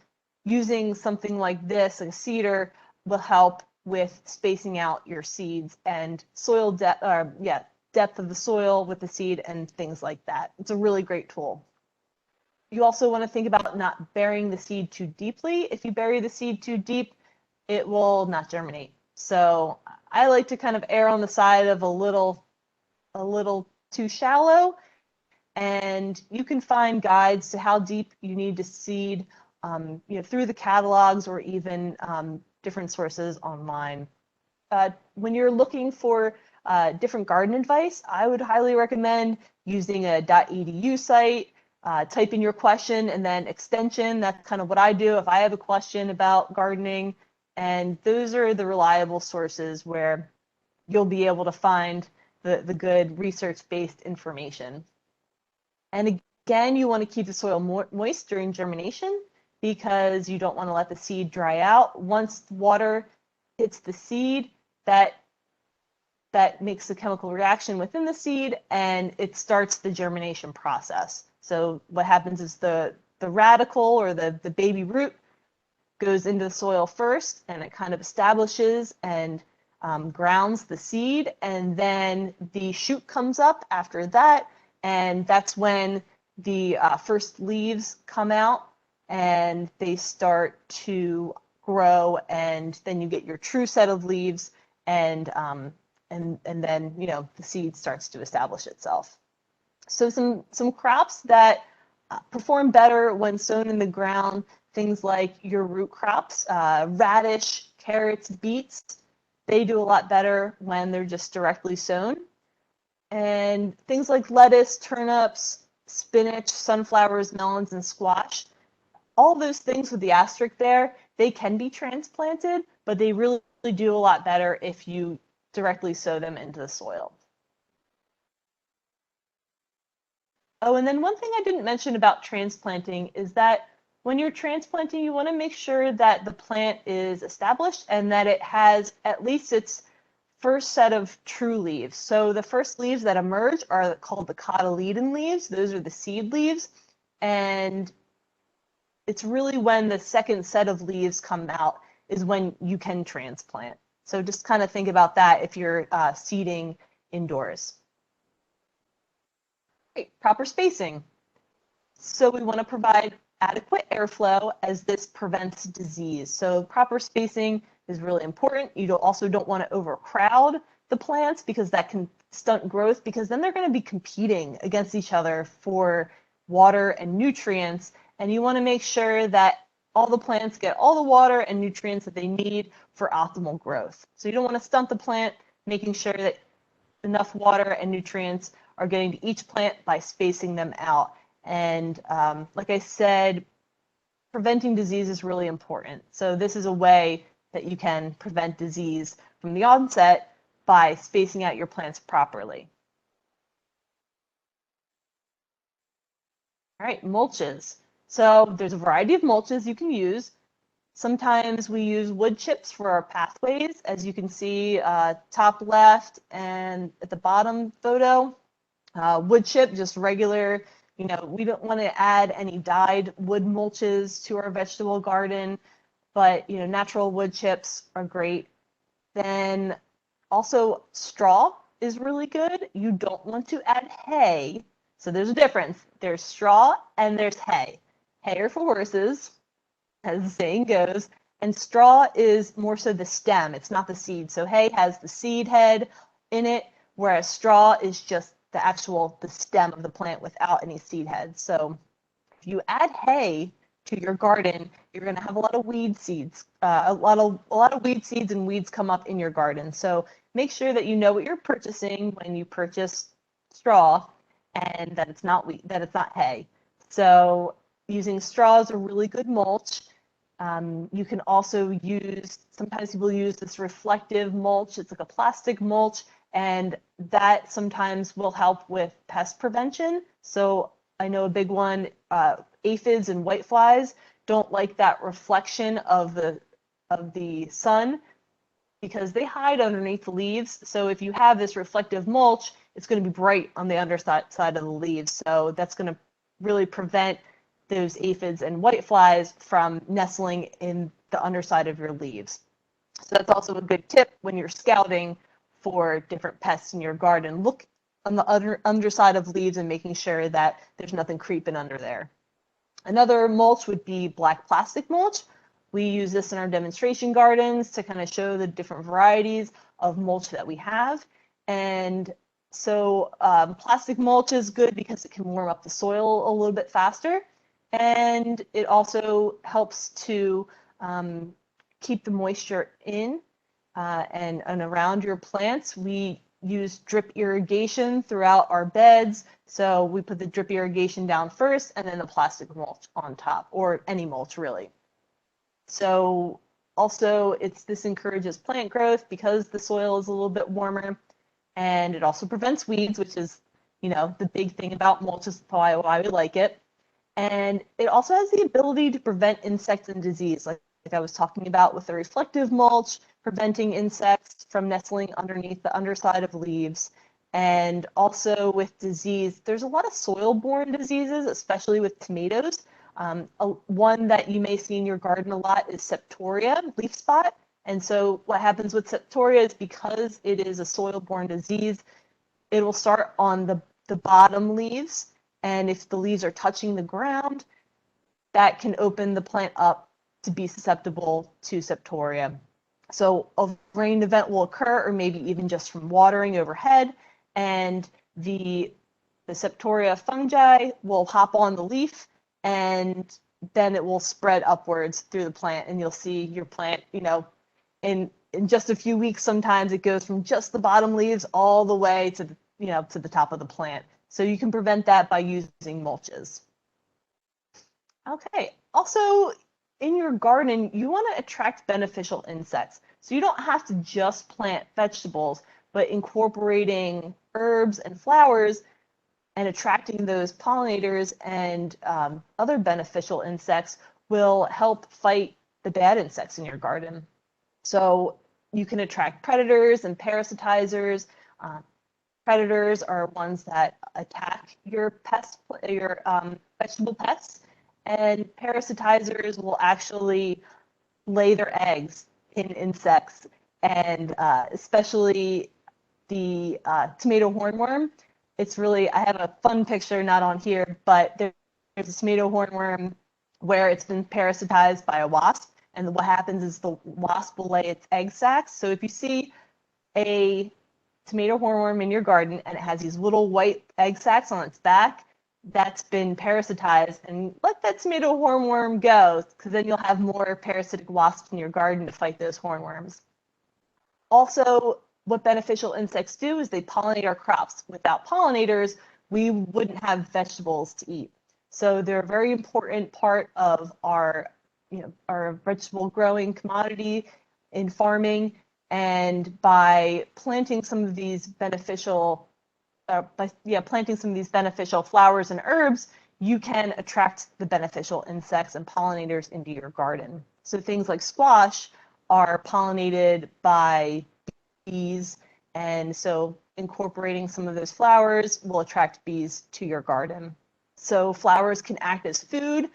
[SPEAKER 1] using something like this, like a seeder, will help with spacing out your seeds and soil depth, depth of the soil with the seed and things like that. It's a really great tool. You also want to think about not burying the seed too deeply. If you bury the seed too deep, it will not germinate. So I like to kind of err on the side of a little too shallow. And you can find guides to how deep you need to seed, through the catalogs or even different sources online. When you're looking for different garden advice, I would highly recommend using a .edu site. Type in your question and then extension. That's kind of what I do if I have a question about gardening. And those are the reliable sources where you'll be able to find the good research-based information. And again, you want to keep the soil moist during germination, because you don't want to let the seed dry out. Once water hits the seed, that makes a chemical reaction within the seed, and it starts the germination process. So what happens is the radical, or the baby root, goes into the soil first, and it kind of establishes and grounds the seed, and then the shoot comes up after that, and that's when the first leaves come out, and they start to grow, and then you get your true set of leaves, and then the seed starts to establish itself. So some crops that perform better when sown in the ground, things like your root crops, radish, carrots, beets, they do a lot better when they're just directly sown. And things like lettuce, turnips, spinach, sunflowers, melons, and squash, all those things with the asterisk there, they can be transplanted, but they really do a lot better if you directly sow them into the soil. Oh, and then one thing I didn't mention about transplanting is that when you're transplanting, you want to make sure that the plant is established and that it has at least its first set of true leaves. So the first leaves that emerge are called the cotyledon leaves. Those are the seed leaves. And it's really when the second set of leaves come out is when you can transplant. So just kind of think about that if you're seeding indoors. Great. Proper spacing. So we want to provide adequate airflow, as this prevents disease. So proper spacing is really important. You also don't want to overcrowd the plants, because that can stunt growth, because then they're going to be competing against each other for water and nutrients. And you want to make sure that all the plants get all the water and nutrients that they need for optimal growth. So you don't want to stunt the plant, making sure that enough water and nutrients are getting to each plant by spacing them out. And like I said, preventing disease is really important. So this is a way that you can prevent disease from the onset by spacing out your plants properly. All right, mulches. So there's a variety of mulches you can use. Sometimes we use wood chips for our pathways, as you can see top left and at the bottom photo. Wood chip, just regular. We don't want to add any dyed wood mulches to our vegetable garden, but natural wood chips are great. Then also straw is really good. You don't want to add hay. So there's a difference. There's straw and there's hay. Hay are for horses, as the saying goes, and straw is more so the stem. It's not the seed. So hay has the seed head in it, whereas straw is just the stem of the plant without any seed head. So if you add hay to your garden, you're going to have a lot of weed seeds. A lot of weed seeds and weeds come up in your garden. So make sure that you know what you're purchasing when you purchase straw, and that it's not hay. So using straw is a really good mulch. You can also sometimes people use this reflective mulch. It's like a plastic mulch, and that sometimes will help with pest prevention. So I know a big one, aphids and whiteflies don't like that reflection of the sun because they hide underneath the leaves. So if you have this reflective mulch, it's going to be bright on the underside of the leaves. So that's going to really prevent those aphids and whiteflies from nestling in the underside of your leaves. So that's also a good tip when you're scouting for different pests in your garden. Look on the underside of leaves and making sure that there's nothing creeping under there. Another mulch would be black plastic mulch. We use this in our demonstration gardens to kind of show the different varieties of mulch that we have. And so plastic mulch is good because it can warm up the soil a little bit faster. And it also helps to keep the moisture in and around your plants. We use drip irrigation throughout our beds. So we put the drip irrigation down first and then the plastic mulch on top, or any mulch really. So also this encourages plant growth because the soil is a little bit warmer, and it also prevents weeds, which is, the big thing about mulch, is why we like it. And it also has the ability to prevent insects and disease, like I was talking about with the reflective mulch, preventing insects from nestling underneath the underside of leaves. And also with disease, there's a lot of soil-borne diseases, especially with tomatoes. One that you may see in your garden a lot is septoria, leaf spot. And so what happens with septoria is because it is a soil-borne disease, it will start on the bottom leaves. And if the leaves are touching the ground, that can open the plant up to be susceptible to septoria. So a rain event will occur, or maybe even just from watering overhead, and the septoria fungi will hop on the leaf, and then it will spread upwards through the plant, and you'll see your plant, in just a few weeks, sometimes it goes from just the bottom leaves all the way to the top of the plant. So you can prevent that by using mulches. Okay, also in your garden, you want to attract beneficial insects. So you don't have to just plant vegetables, but incorporating herbs and flowers and attracting those pollinators and other beneficial insects will help fight the bad insects in your garden. So you can attract predators and parasitizers. Predators are ones that attack your vegetable pests, and parasitizers will actually lay their eggs in insects, and especially the tomato hornworm. I have a fun picture, not on here, but there's a tomato hornworm where it's been parasitized by a wasp, and what happens is the wasp will lay its egg sacs. So if you see a tomato hornworm in your garden and it has these little white egg sacs on its back, that's been parasitized, and let that tomato hornworm go, because then you'll have more parasitic wasps in your garden to fight those hornworms. Also, what beneficial insects do is they pollinate our crops. Without pollinators, we wouldn't have vegetables to eat. So they're a very important part of our vegetable growing commodity in farming. And by planting some of these beneficial flowers and herbs, you can attract the beneficial insects and pollinators into your garden. So things like squash are pollinated by bees, and so incorporating some of those flowers will attract bees to your garden. So flowers can act as food,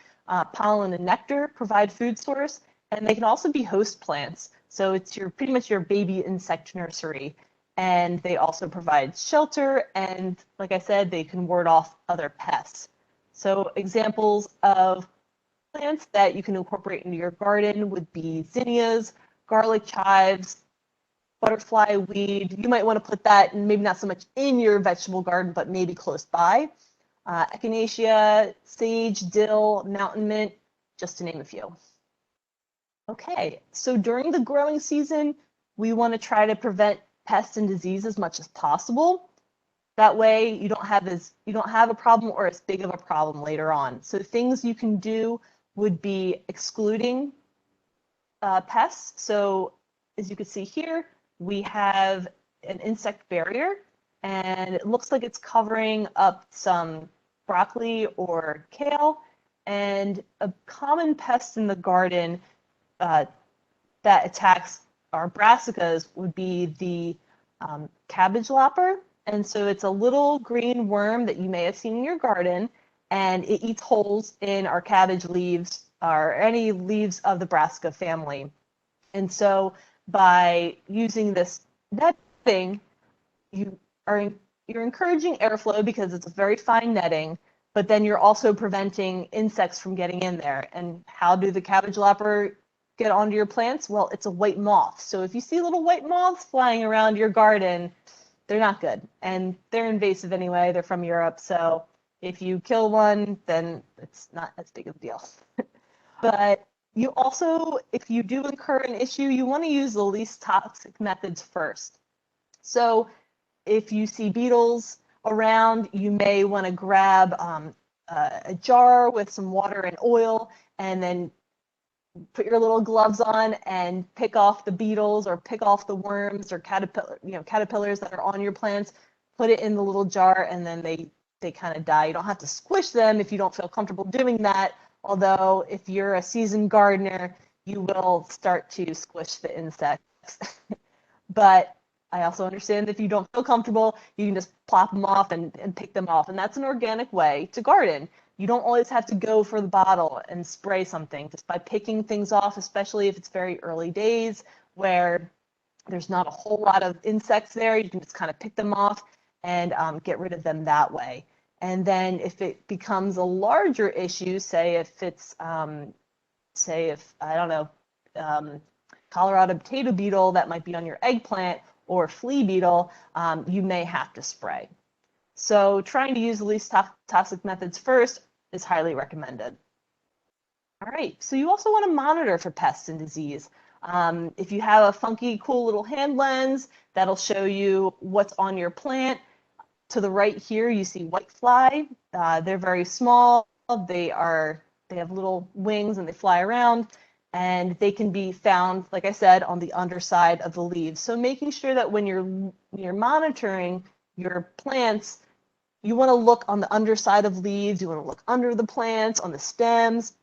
[SPEAKER 1] pollen and nectar provide food source, and they can also be host plants. So it's pretty much your baby insect nursery. And they also provide shelter, and like I said, they can ward off other pests. So examples of plants that you can incorporate into your garden would be zinnias, garlic chives, butterfly weed. You might want to put that, maybe not so much in your vegetable garden, but maybe close by. Echinacea, sage, dill, mountain mint, just to name a few. Okay, so during the growing season, we want to try to prevent pests and disease as much as possible. That way you don't have a problem or as big of a problem later on. So things you can do would be excluding pests. So as you can see here, we have an insect barrier, and it looks like it's covering up some broccoli or kale. And a common pest in the garden that attacks our brassicas would be the cabbage lopper. And so it's a little green worm that you may have seen in your garden, and it eats holes in our cabbage leaves or any leaves of the brassica family. And so by using this netting, you're encouraging airflow because it's a very fine netting, but then you're also preventing insects from getting in there. And how do the cabbage lopper get onto your plants? Well, it's a white moth. So if you see little white moths flying around your garden, they're not good. And they're invasive anyway. They're from Europe. So if you kill one, then it's not as big of a deal. But you also, if you do incur an issue, you want to use the least toxic methods first. So if you see beetles around, you may want to grab a jar with some water and oil, and then put your little gloves on and pick off the beetles or pick off the worms or caterpillars that are on your plants. Put it in the little jar, and then they kind of die. You don't have to squish them if you don't feel comfortable doing that. Although if you're a seasoned gardener, you will start to squish the insects. But I also understand that if you don't feel comfortable, you can just plop them off and pick them off. And that's an organic way to garden. You don't always have to go for the bottle and spray something. Just by picking things off, especially if it's very early days where there's not a whole lot of insects there, you can just kind of pick them off and get rid of them that way. And then if it becomes a larger issue, say if it's, I don't know, Colorado potato beetle that might be on your eggplant, or flea beetle, you may have to spray. So trying to use the least toxic methods first is highly recommended. All right, so you also want to monitor for pests and disease. If you have a funky, cool little hand lens, that'll show you what's on your plant. To the right here, you see whitefly. They're very small. They have little wings and they fly around, and they can be found, like I said, on the underside of the leaves. So making sure that when you're monitoring your plants, you want to look on the underside of leaves, you want to look under the plants, on the stems.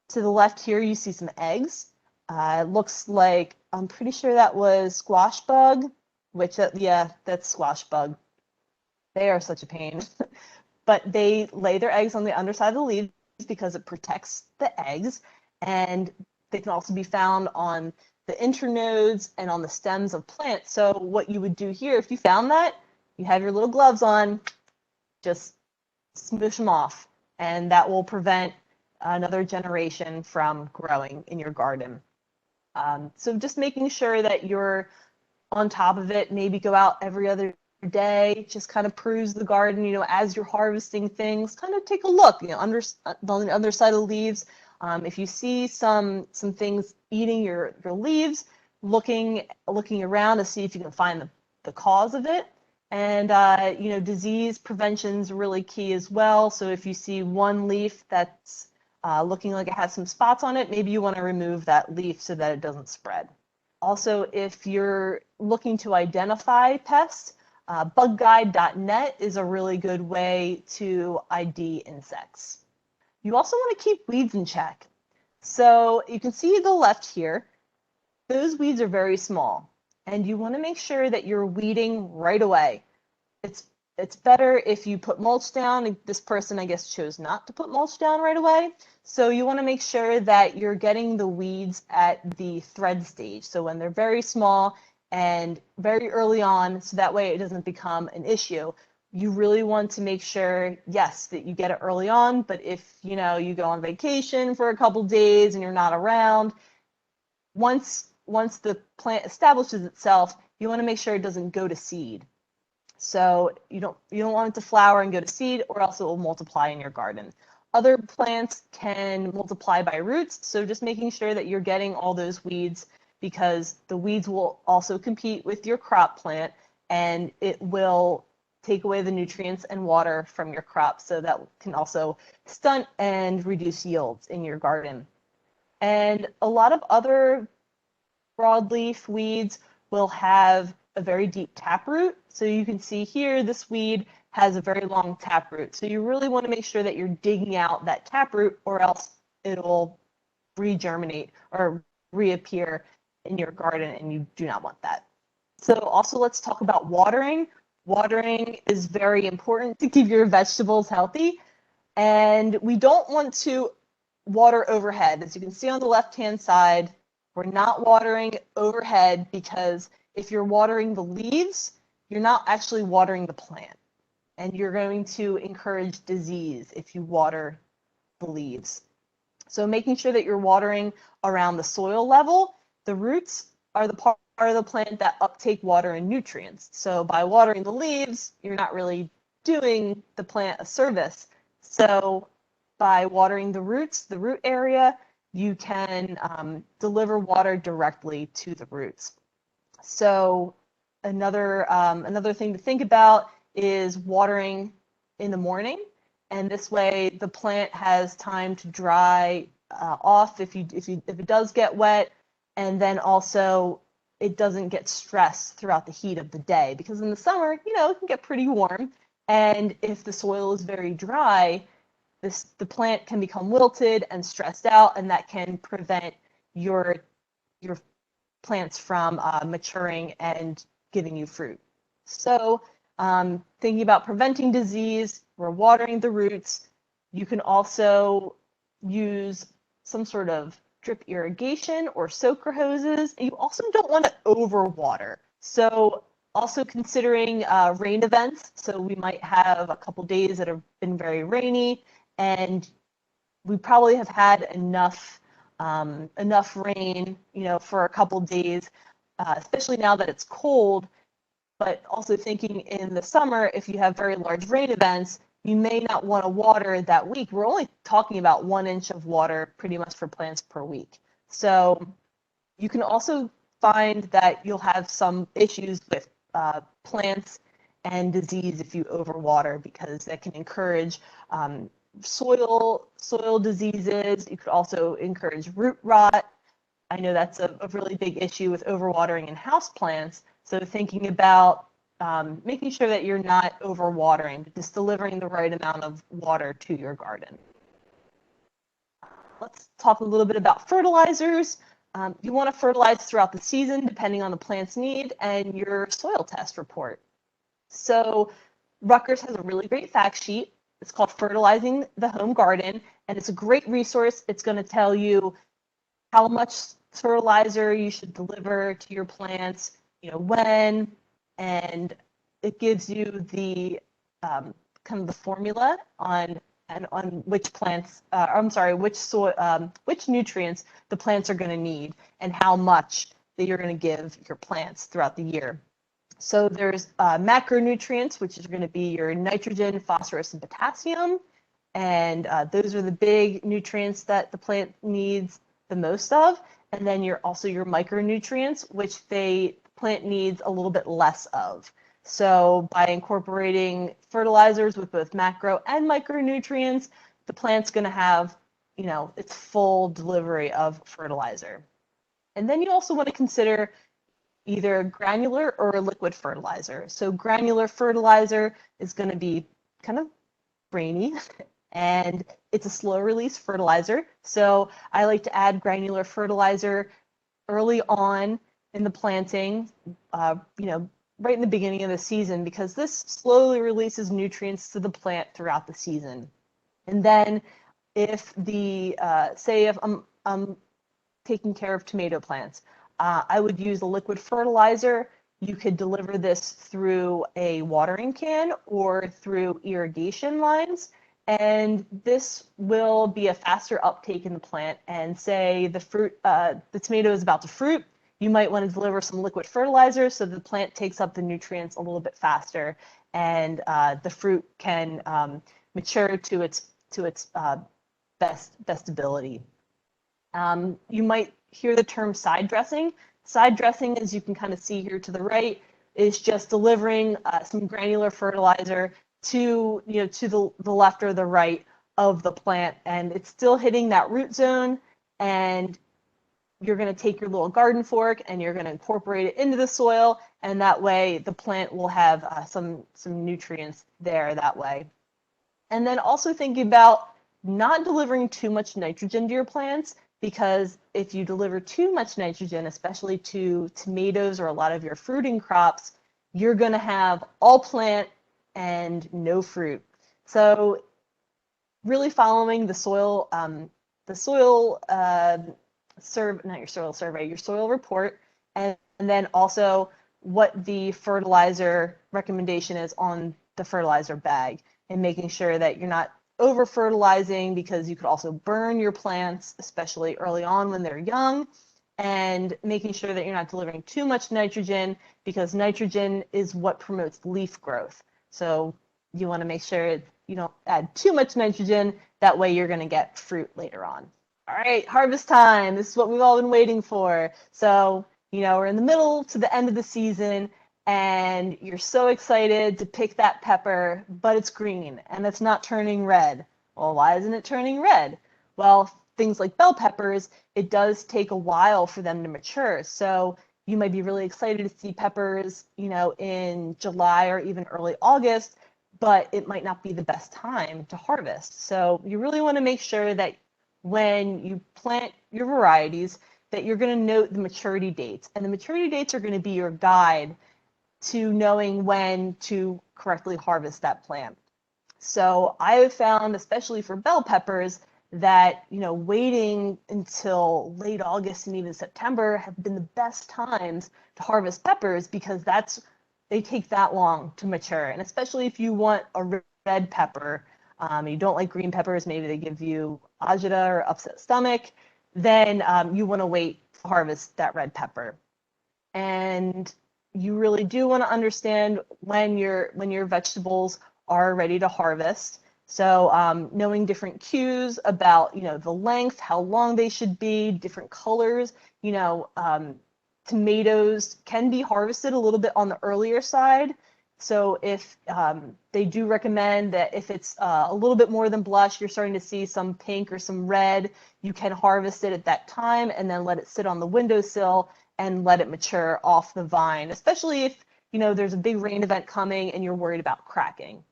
[SPEAKER 1] To the left here, you see some eggs. It looks like, I'm pretty sure that was squash bug, which, yeah, that's squash bug. They are such a pain. But they lay their eggs on the underside of the leaves because it protects the eggs. And they can also be found on the internodes and on the stems of plants. So what you would do here, if you found that, you have your little gloves on, just smoosh them off, and that will prevent another generation from growing in your garden. So just making sure that you're on top of it, maybe go out every other day, just kind of peruse the garden, as you're harvesting things, kind of take a look, on the other side of the leaves. If you see some things eating your leaves, looking around to see if you can find the cause of it. And disease prevention is really key as well. So if you see one leaf that's looking like it has some spots on it, maybe you want to remove that leaf so that it doesn't spread. Also, if you're looking to identify pests, bugguide.net is a really good way to ID insects. You also want to keep weeds in check. So you can see the left here, those weeds are very small, and you want to make sure that you're weeding right away. it's better if you put mulch down. This person, I guess, chose not to put mulch down right away. So you want to make sure that you're getting the weeds at the thread stage. So when they're very small and very early on, so that way it doesn't become an issue. You really want to make sure, yes, that you get it early on, but if, you know, you go on vacation for a couple days and you're not around, once the plant establishes itself, you want to make sure it doesn't go to seed. So you don't want it to flower and go to seed, or else it will multiply in your garden. Other plants can multiply by roots, so just making sure that you're getting all those weeds, because the weeds will also compete with your crop plant, and it will take away the nutrients and water from your crop, so that can also stunt and reduce yields in your garden. And a lot of other broadleaf weeds will have a very deep taproot. So you can see here, this weed has a very long taproot. So you really want to make sure that you're digging out that taproot, or else it'll regerminate or reappear in your garden, and you do not want that. So also let's talk about watering. Watering is very important to keep your vegetables healthy. And we don't want to water overhead. As you can see on the left-hand side, we're not watering overhead, because if you're watering the leaves, you're not actually watering the plant. And you're going to encourage disease if you water the leaves. So making sure that you're watering around the soil level. The roots are the part of the plant that uptake water and nutrients. So by watering the leaves, you're not really doing the plant a service. So by watering the roots, the root area, you can deliver water directly to the roots. So another thing to think about is watering in the morning, and this way the plant has time to dry off if it does get wet, and then also it doesn't get stressed throughout the heat of the day, because in the summer, you know, it can get pretty warm, and if the soil is very dry, the plant can become wilted and stressed out, and that can prevent your plants from maturing and giving you fruit. So thinking about preventing disease, we're watering the roots. You can also use some sort of drip irrigation or soaker hoses. And you also don't want to overwater. So also considering rain events. So we might have a couple days that have been very rainy, and we probably have had enough rain, you know, for a couple days, especially now that it's cold. But also thinking in the summer, if you have very large rain events, you may not want to water that week. We're only talking about 1 inch of water pretty much for plants per week. So you can also find that you'll have some issues with plants and disease if you overwater, because that can encourage soil diseases. You could also encourage root rot. I know that's a really big issue with overwatering in houseplants. So thinking about making sure that you're not overwatering, but just delivering the right amount of water to your garden. Let's talk a little bit about fertilizers. You want to fertilize throughout the season, depending on the plant's need and your soil test report. So Rutgers has a really great fact sheet. It's called Fertilizing the Home Garden, and it's a great resource. It's going to tell you how much fertilizer you should deliver to your plants, you know, when, and it gives you the kind of the formula on which plants, which nutrients the plants are going to need, and how much that you're going to give your plants throughout the year. So there's macronutrients, which is going to be your nitrogen, phosphorus, and potassium, and those are the big nutrients that the plant needs the most of. And then you're also your micronutrients, which the plant needs a little bit less of. So by incorporating fertilizers with both macro and micronutrients, the plant's going to have, you know, its full delivery of fertilizer. And then you also want to consider either granular or liquid fertilizer. So granular fertilizer is going to be kind of grainy, and it's a slow release fertilizer. So I like to add granular fertilizer early on in the planting, you know, right in the beginning of the season, because this slowly releases nutrients to the plant throughout the season. And then if say if I'm taking care of tomato plants, I would use a liquid fertilizer. You could deliver this through a watering can or through irrigation lines. And this will be a faster uptake in the plant. And say the tomato is about to fruit, you might want to deliver some liquid fertilizer so the plant takes up the nutrients a little bit faster, and the fruit can mature to its best ability. You might hear the term side dressing. Side dressing, as you can kind of see here to the right, is just delivering some granular fertilizer to the left or the right of the plant, and it's still hitting that root zone. And you're going to take your little garden fork and you're going to incorporate it into the soil, and that way the plant will have some nutrients there that way. And then also thinking about not delivering too much nitrogen to your plants, because if you deliver too much nitrogen, especially to tomatoes or a lot of your fruiting crops, you're going to have all plant and no fruit. So really following the soil report, and then also what the fertilizer recommendation is on the fertilizer bag, and making sure that you're not over fertilizing, because you could also burn your plants, especially early on when they're young, and making sure that you're not delivering too much nitrogen, because nitrogen is what promotes leaf growth. So you want to make sure you don't add too much nitrogen, that way you're going to get fruit later on. All right, harvest time. This is what we've all been waiting for. So, we're in the middle to the end of the season, and you're so excited to pick that pepper, but it's green and it's not turning red. Well, why isn't it turning red? Well, things like bell peppers, it does take a while for them to mature. So you might be really excited to see peppers, in July or even early August, but it might not be the best time to harvest. So you really want to make sure that when you plant your varieties, that you're going to note the maturity dates. And the maturity dates are going to be your guide to knowing when to correctly harvest that plant. So I have found, especially for bell peppers, that waiting until late August and even September have been the best times to harvest peppers, because they take that long to mature. And especially if you want a red pepper, you don't like green peppers, maybe they give you agita or upset stomach, then you want to wait to harvest that red pepper. And you really do want to understand when your vegetables are ready to harvest. So knowing different cues about the length, how long they should be, different colors. Tomatoes can be harvested a little bit on the earlier side. So if they do recommend that if it's a little bit more than blush, you're starting to see some pink or some red, you can harvest it at that time and then let it sit on the windowsill and let it mature off the vine, especially if there's a big rain event coming and you're worried about cracking.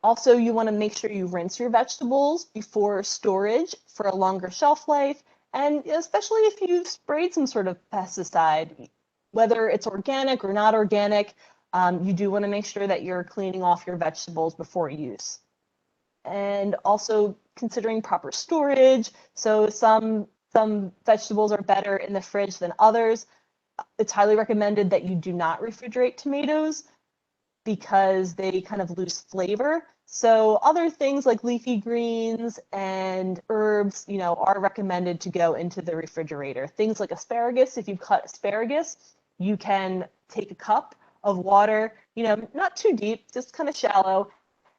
[SPEAKER 1] Also, you want to make sure you rinse your vegetables before storage for a longer shelf life, and especially if you've sprayed some sort of pesticide, whether it's organic or not organic, you do want to make sure that you're cleaning off your vegetables before use. And also considering proper storage. So some vegetables are better in the fridge than others. It's highly recommended that you do not refrigerate tomatoes, because they kind of lose flavor. So other things like leafy greens and herbs, are recommended to go into the refrigerator. Things like asparagus, if you cut asparagus, you can take a cup of water, not too deep, just kind of shallow,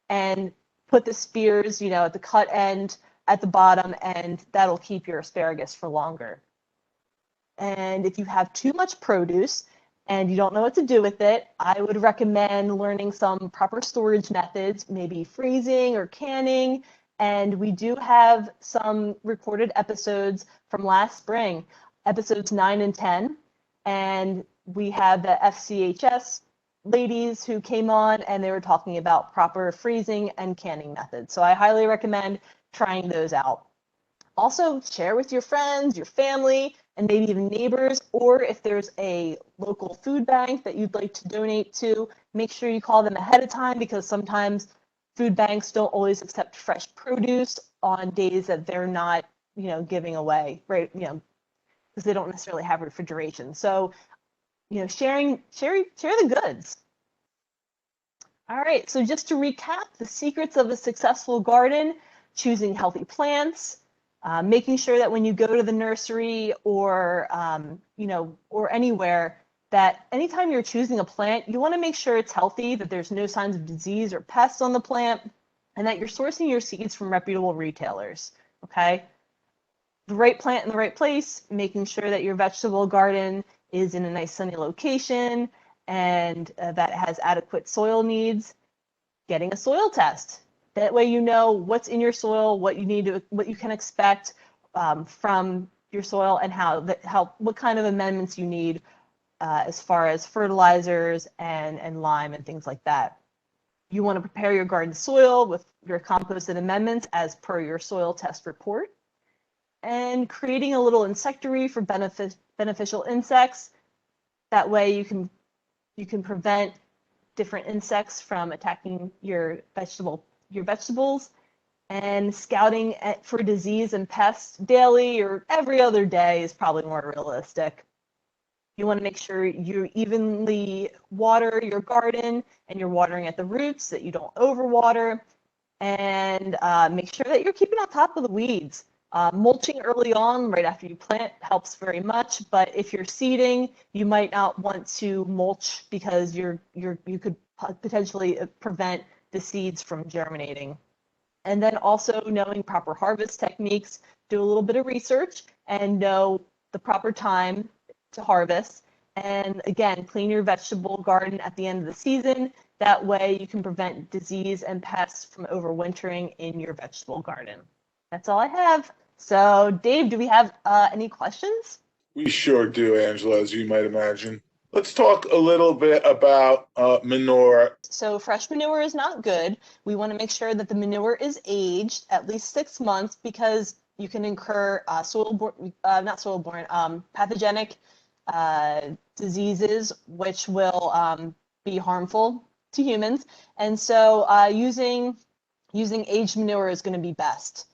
[SPEAKER 1] and put the spears, at the cut end at the bottom, and that'll keep your asparagus for longer. And if you have too much produce and you don't know what to do with it, I would recommend learning some proper storage methods, maybe freezing or canning. And we do have some recorded episodes from last spring, episodes 9 and 10. And we have the FCHS ladies who came on, and they were talking about proper freezing and canning methods. So I highly recommend trying those out. Also, share with your friends, your family, and maybe even neighbors, or if there's a local food bank that you'd like to donate to, make sure you call them ahead of time, because sometimes food banks don't always accept fresh produce on days that they're not, giving away, right? Because they don't necessarily have refrigeration. So, share the goods. All right, so just to recap, the secrets of a successful garden: choosing healthy plants, making sure that when you go to the nursery or, or anywhere, that anytime you're choosing a plant, you want to make sure it's healthy, that there's no signs of disease or pests on the plant, and that you're sourcing your seeds from reputable retailers, okay? The right plant in the right place, making sure that your vegetable garden is in a nice sunny location and that it has adequate soil needs, getting a soil test. That way you know what's in your soil, what you can expect from your soil, and what kind of amendments you need as far as fertilizers and lime and things like that. You want to prepare your garden soil with your composted amendments as per your soil test report, and creating a little insectary for beneficial insects. That way you can prevent different insects from attacking your vegetables, and scouting for disease and pests daily or every other day is probably more realistic. You want to make sure you evenly water your garden and you're watering at the roots, that you don't overwater, and make sure that you're keeping on top of the weeds. Mulching early on, right after you plant, helps very much, but if you're seeding, you might not want to mulch because you could potentially prevent the seeds from germinating. And then also knowing proper harvest techniques, do a little bit of research and know the proper time to harvest. And again, clean your vegetable garden at the end of the season. That way you can prevent disease and pests from overwintering in your vegetable garden. That's all I have. So Dave, do we have any questions?
[SPEAKER 2] We sure do, Angela, as you might imagine. Let's talk a little bit about manure.
[SPEAKER 1] So fresh manure is not good. We want to make sure that the manure is aged at least 6 months, because you can incur pathogenic diseases, which will be harmful to humans. And so using aged manure is going to be best.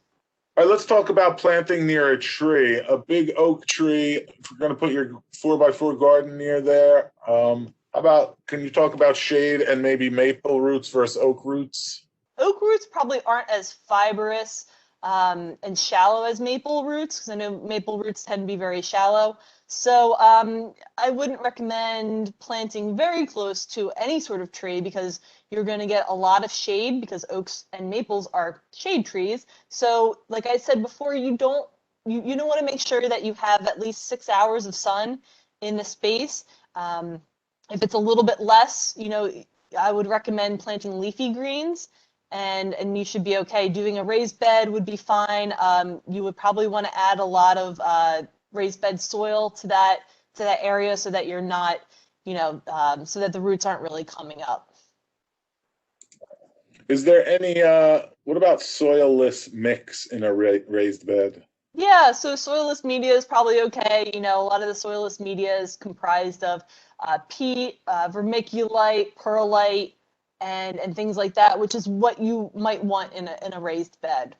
[SPEAKER 2] All right, let's talk about planting near a tree, a big oak tree. If you're going to put your 4x4 garden near there, can you talk about shade and maybe maple roots versus oak roots?
[SPEAKER 1] Oak roots probably aren't as fibrous and shallow as maple roots, because I know maple roots tend to be very shallow. So I wouldn't recommend planting very close to any sort of tree, because you're going to get a lot of shade, because oaks and maples are shade trees. So like I said before, you don't want to make sure that you have at least 6 hours of sun in the space. If it's a little bit less, I would recommend planting leafy greens, and you should be okay. Doing a raised bed would be fine. You would probably want to add a lot of raised bed soil to that area, so that you're not, so that the roots aren't really coming up.
[SPEAKER 2] Is there any, what about soilless mix in a raised bed?
[SPEAKER 1] Yeah, so soilless media is probably okay. A lot of the soilless media is comprised of peat, vermiculite, perlite, and things like that, which is what you might want in a raised bed.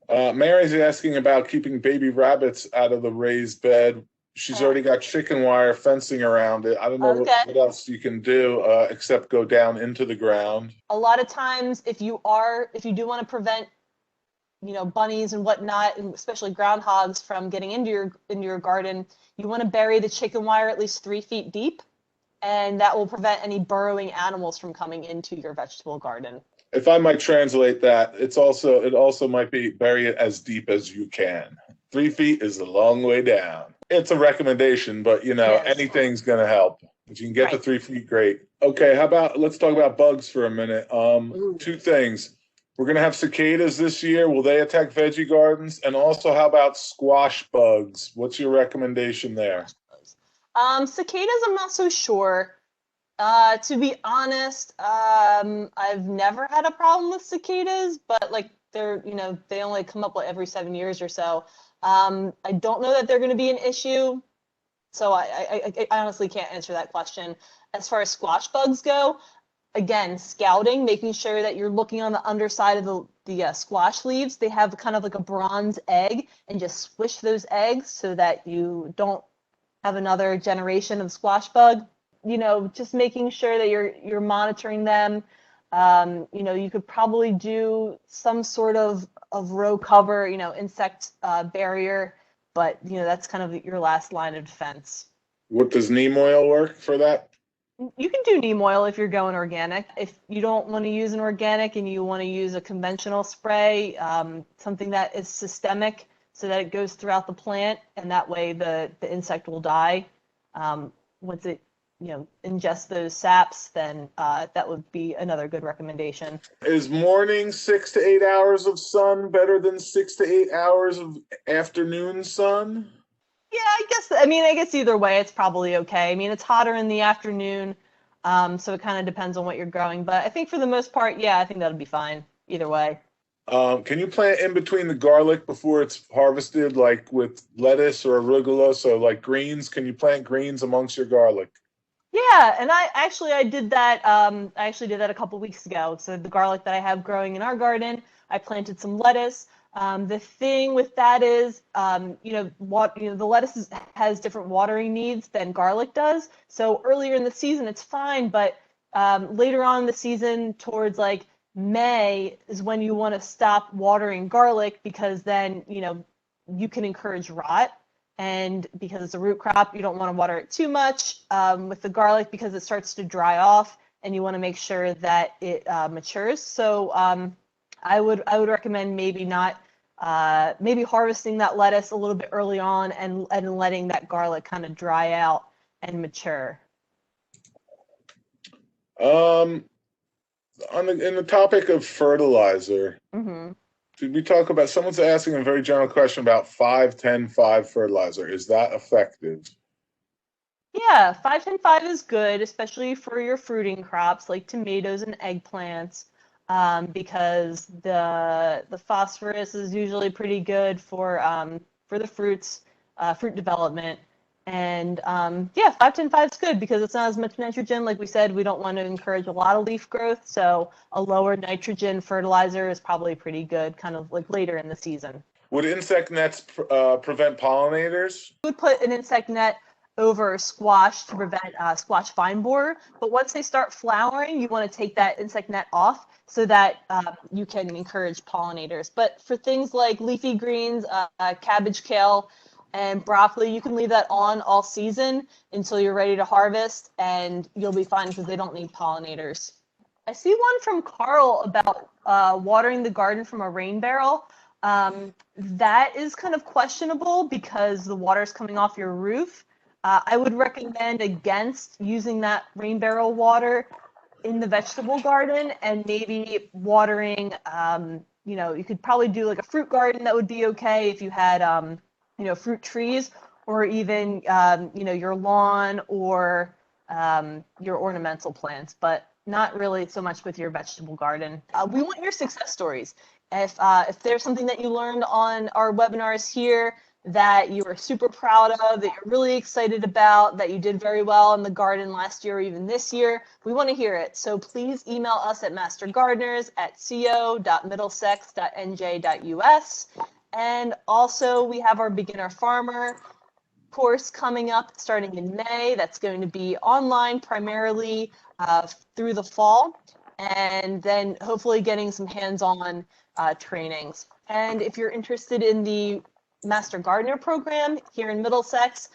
[SPEAKER 2] Mary's asking about keeping baby rabbits out of the raised bed. She's already got chicken wire fencing around it. I don't know what else you can do except go down into the ground.
[SPEAKER 1] A lot of times, if you do want to prevent, bunnies and whatnot, and especially groundhogs, from getting into your garden, you want to bury the chicken wire at least 3 feet deep, and that will prevent any burrowing animals from coming into your vegetable garden.
[SPEAKER 2] If I might translate that, it also might be bury it as deep as you can. 3 feet is a long way down. It's a recommendation, but anything's going to help. If you can get to 3 feet, great. Okay, let's talk about bugs for a minute. 2 things. We're going to have cicadas this year. Will they attack veggie gardens? And also, how about squash bugs? What's your recommendation there?
[SPEAKER 1] Cicadas, I'm not so sure. To be honest, I've never had a problem with cicadas, but like they only come up every 7 years or so. I don't know that they're going to be an issue, so I honestly can't answer that question. As far as squash bugs go, again, scouting, making sure that you're looking on the underside of the squash leaves. They have kind of like a bronze egg, and just squish those eggs so that you don't have another generation of squash bug. Just making sure that you're monitoring them. You could probably do some sort of row cover, insect barrier, but that's kind of your last line of defense.
[SPEAKER 2] What does neem oil work for that?
[SPEAKER 1] You can do neem oil if you're going organic. If you don't want to use an organic and you want to use a conventional spray, something that is systemic so that it goes throughout the plant, and that way the insect will die. Once it ingest those saps, then that would be another good recommendation.
[SPEAKER 2] Is morning 6 to 8 hours of sun better than 6 to 8 hours of afternoon sun?
[SPEAKER 1] Yeah, I guess either way, it's probably okay. I mean, it's hotter in the afternoon, so it kind of depends on what you're growing. But I think for the most part, yeah, I think that'll be fine either way.
[SPEAKER 2] Can you plant in between the garlic before it's harvested, like with lettuce or arugula? So like greens, can you plant greens amongst your garlic?
[SPEAKER 1] Yeah, and I did that. I actually did that a couple weeks ago. So the garlic that I have growing in our garden, I planted some lettuce. The thing with that is, the lettuce has different watering needs than garlic does. So earlier in the season, it's fine, but later on in the season, towards like May, is when you want to stop watering garlic, because then you can encourage rot. And because it's a root crop, you don't want to water it too much. With the garlic, because it starts to dry off, and you want to make sure that it matures. So I would recommend maybe not maybe harvesting that lettuce a little bit early on, and letting that garlic kind of dry out and mature.
[SPEAKER 2] In the topic of fertilizer,
[SPEAKER 1] Mm-hmm.
[SPEAKER 2] did we talk about, someone's asking a very general question about 5-10-5 fertilizer. Is that effective?
[SPEAKER 1] Yeah, 5-10-5 is good, especially for your fruiting crops like tomatoes and eggplants, because the phosphorus is usually pretty good for the fruit development. And yeah, 5-10-5 is good because it's not as much nitrogen. Like we said, we don't want to encourage a lot of leaf growth, so a lower nitrogen fertilizer is probably pretty good, kind of like later in the season.
[SPEAKER 2] Would insect nets prevent pollinators?
[SPEAKER 1] We would put an insect net over squash to prevent squash vine borer, but once they start flowering, you want to take that insect net off so that you can encourage pollinators. But for things like leafy greens, cabbage, kale, and broccoli, you can leave that on all season until you're ready to harvest, and you'll be fine because they don't need pollinators. I see one from Carl about watering the garden from a rain barrel. That is kind of questionable because the water's coming off your roof. I would recommend against using that rain barrel water in the vegetable garden, and maybe watering, you could probably do like a fruit garden. That would be okay if you had, fruit trees, or even, your lawn, or your ornamental plants, but not really so much with your vegetable garden. We want your success stories. If there's something that you learned on our webinars here that you are super proud of, that you're really excited about, that you did very well in the garden last year or even this year, we want to hear it. So please email us at mastergardeners@co.middlesex.nj.us. And also we have our beginner farmer course coming up starting in May. That's going to be online primarily through the fall, and then hopefully getting some hands-on trainings. And if you're interested in the Master Gardener program here in Middlesex,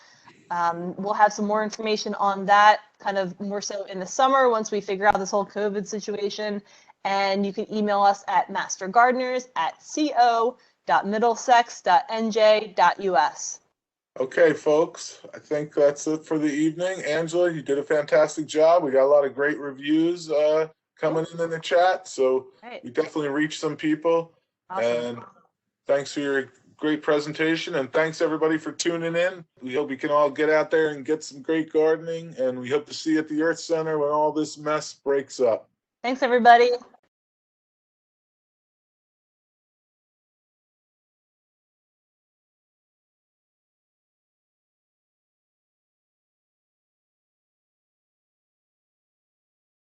[SPEAKER 1] we'll have some more information on that kind of more so in the summer once we figure out this whole COVID situation. And you can email us at mastergardeners@co.middlesex.nj.us.
[SPEAKER 2] Okay, folks, I think that's it for the evening. Angela, you did a fantastic job. We got a lot of great reviews coming in the chat, so we definitely reached some people. Awesome. And thanks for your great presentation, and thanks everybody for tuning in. We hope we can all get out there and get some great gardening, and we hope to see you at the Earth Center when all this mess breaks up.
[SPEAKER 1] Thanks, everybody.